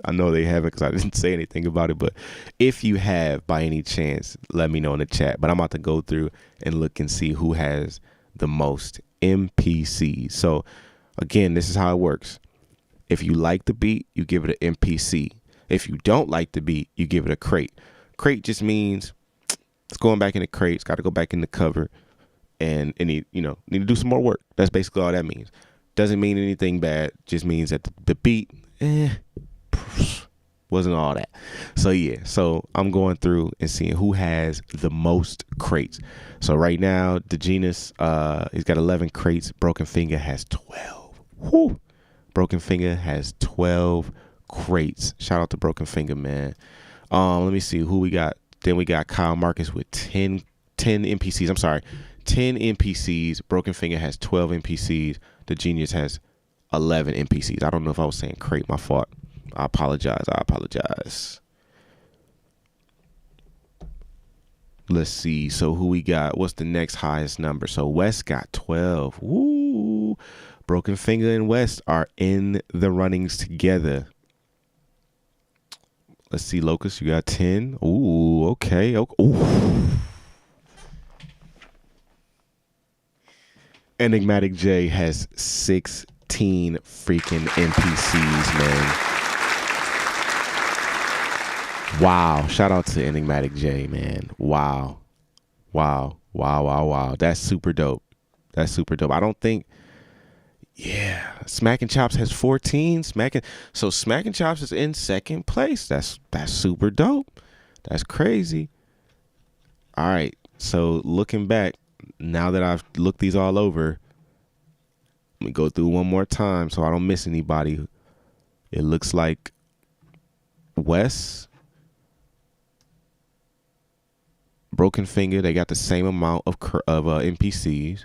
I know they haven't because I didn't say anything about it, but if you have by any chance, let me know in the chat. But I'm about to go through and look and see who has the most MPCs. So again, this is how it works. If you like the beat, you give it an MPC. If you don't like the beat, you give it a crate. Crate just means it's going back in the crate. It's got to go back in the cover, and need to do some more work. That's basically all that means. Doesn't mean anything bad. Just means that the beat wasn't all that. So yeah, so I'm going through and seeing who has the most crates. So right now, DeGenis, he's got 11 crates. Broken Finger has 12. Whew. Broken Finger has 12 crates. Shout out to Broken Finger, man. Let me see who we got. Then we got Kyle Marcus with 10 NPCs. I'm sorry, 10 NPCs. Broken Finger has 12 NPCs. The Genius has 11 NPCs. I don't know if I was saying crate. My fault. I apologize. Let's see. So who we got? What's the next highest number? So West got 12. Woo! Broken Finger and West are in the runnings together. Let's see, Locust, you got 10. Ooh, okay. Ooh. Enigmatic J has 16 freaking NPCs, man. Wow. Shout out to Enigmatic J, man. Wow. That's super dope. I don't think, yeah, Smackin' Chops has 14. Smackin' Chops is in second place. That's super dope. That's crazy. All right. So looking back, now that I've looked these all over, let me go through one more time so I don't miss anybody. It looks like Wes, Broken Finger, they got the same amount of NPCs.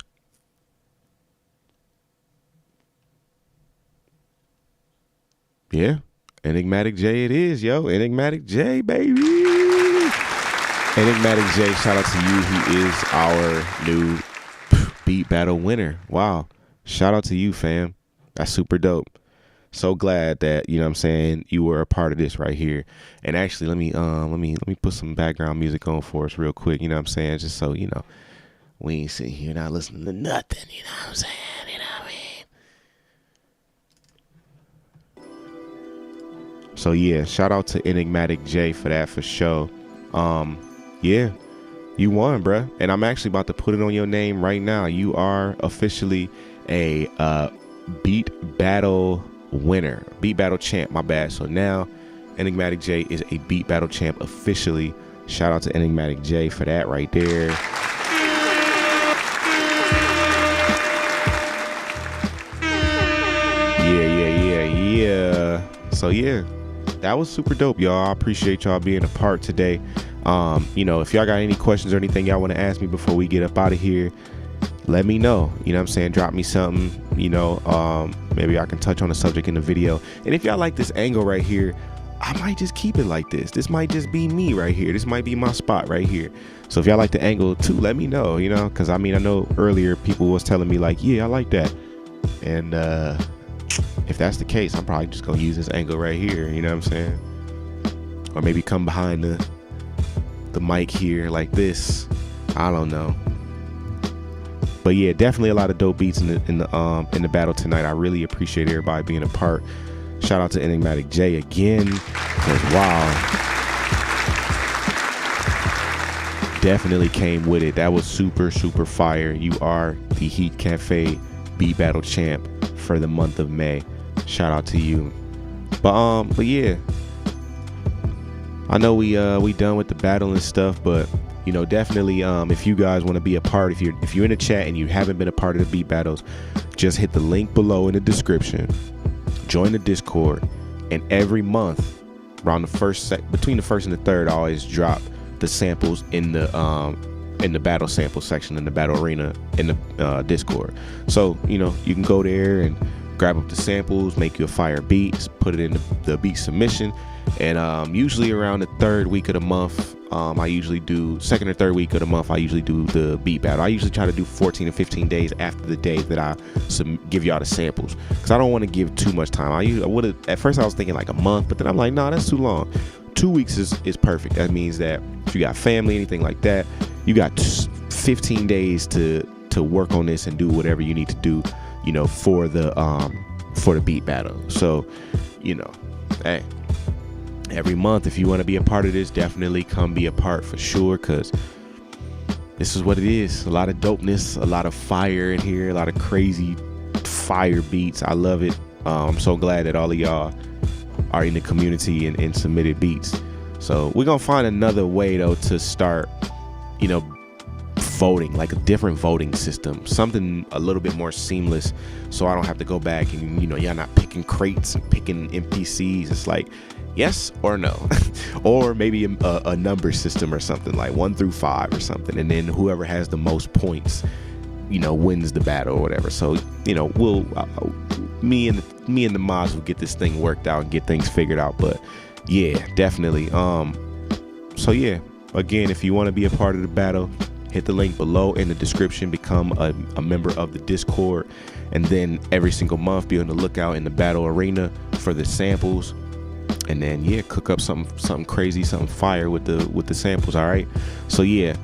Yeah. Enigmatic J it is, yo. Enigmatic J, baby. Enigmatic J, shout out to you. He is our new beat battle winner. Wow. Shout out to you, fam. That's super dope. So glad that, you know what I'm saying, you were a part of this right here. And actually, let me put some background music on for us real quick, you know what I'm saying? Just so, you know, we ain't sitting here not listening to nothing, you know what I'm saying? You know what I mean? So yeah, shout out to Enigmatic J for that for sure. Yeah, you won, bruh. And I'm actually about to put it on your name right now. You are officially a beat battle winner, beat battle champ, my bad. So now Enigmatic J is a beat battle champ officially. Shout out to Enigmatic J for that right there. Yeah. So yeah, that was super dope, y'all. I appreciate y'all being a part today. You know, if y'all got any questions or anything y'all want to ask me before we get up out of here, let me know. You know what I'm saying? Drop me something, you know, maybe I can touch on the subject in the video. And if y'all like this angle right here, I might just keep it like this. This might just be me right here. This might be my spot right here. So if y'all like the angle too, let me know, you know, because I mean, I know earlier people was telling me like, yeah, I like that. And if that's the case, I'm probably just going to use this angle right here. You know what I'm saying? Or maybe come behind the mic here like this. I don't know. But yeah, definitely a lot of dope beats in the battle tonight. I really appreciate everybody being a part. Shout out to Enigmatic J again. Because wow, definitely came with it. That was super fire. You are the Heat Cafe beat battle champ for the month of May. Shout out to you. But yeah, I know we done with the battle and stuff, but you know, definitely if you guys want to be a part, if you're in the chat and you haven't been a part of the beat battles, just hit the link below in the description, join the Discord, and every month around between the first and the third, I always drop the samples in the battle sample section in the battle arena in the Discord. So you know, you can go there and grab up the samples, make you a fire beat, put it in the beat submission, and usually around the third week of the month, I usually do second or third week of the month, I usually do the beat battle. I usually try to do 14 to 15 days after the day that I give y'all the samples, because I don't want to give too much time. I would have at first, I was thinking like a month, but then I'm like, nah, that's too long. 2 weeks is perfect. That means that if you got family, anything like that, you got 15 days to work on this and do whatever you need to do, you know, for the beat battle. So, you know, hey, every month, if you want to be a part of this, definitely come be a part for sure, because this is what it is. A lot of dopeness, a lot of fire in here, a lot of crazy fire beats. I love it. I'm so glad that all of y'all are in the community and submitted beats. So we're gonna find another way though to start, you know, voting, like a different voting system, something a little bit more seamless, so I don't have to go back and, you know, y'all not picking crates and picking NPCs. It's like yes or no. Or maybe a number system or something like 1 through 5 or something, and then whoever has the most points, you know, wins the battle or whatever. So, you know, we'll me and the mods will get this thing worked out and get things figured out. But yeah, definitely. So yeah, again, if you want to be a part of the battle, hit the link below in the description, become a member of the Discord, and then every single month be on the lookout in the battle arena for the samples. And then yeah, cook up something crazy, something fire with the samples. All right. So yeah,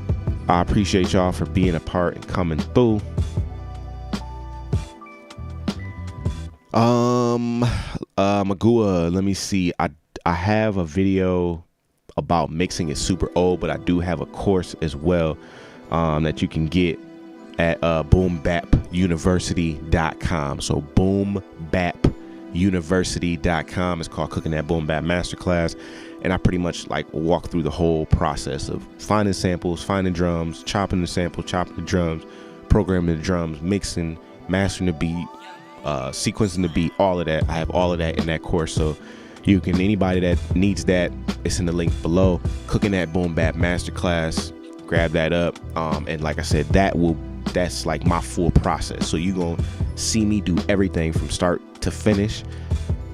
I appreciate y'all for being a part and coming through. Magua, let me see. I have a video about mixing. It's super old, but I do have a course as well that you can get at boombapuniversity.com. So boombapuniversity.com. It's called Cooking That Boom Bap Masterclass, and I pretty much like walk through the whole process of finding samples, finding drums, chopping the sample, chopping the drums, programming the drums, mixing, mastering the beat, sequencing the beat, all of that. I have all of that in that course. So you can, anybody that needs that, it's in the link below. Cooking That Boom Bap Masterclass, grab that up. And like I said, that's like my full process. So you're gonna see me do everything from start to finish,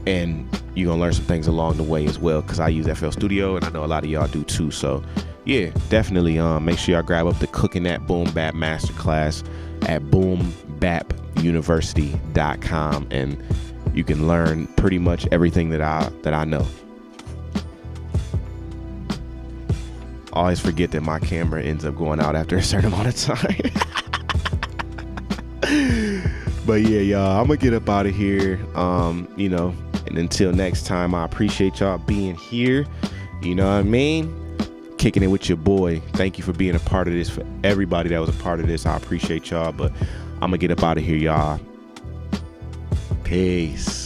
and you're gonna learn some things along the way as well, because I use FL Studio and I know a lot of y'all do too. So yeah, definitely make sure y'all grab up the Cooking That Boom Bap Masterclass at boombapuniversity.com, and you can learn pretty much everything that I know. Always forget that my camera ends up going out after a certain amount of time. But yeah, y'all, I'm gonna get up out of here. You know, and until next time, I appreciate y'all being here. You know what I mean? Kicking it with your boy. Thank you for being a part of this. For everybody that was a part of this, I appreciate y'all. But I'm gonna get up out of here, y'all. Peace.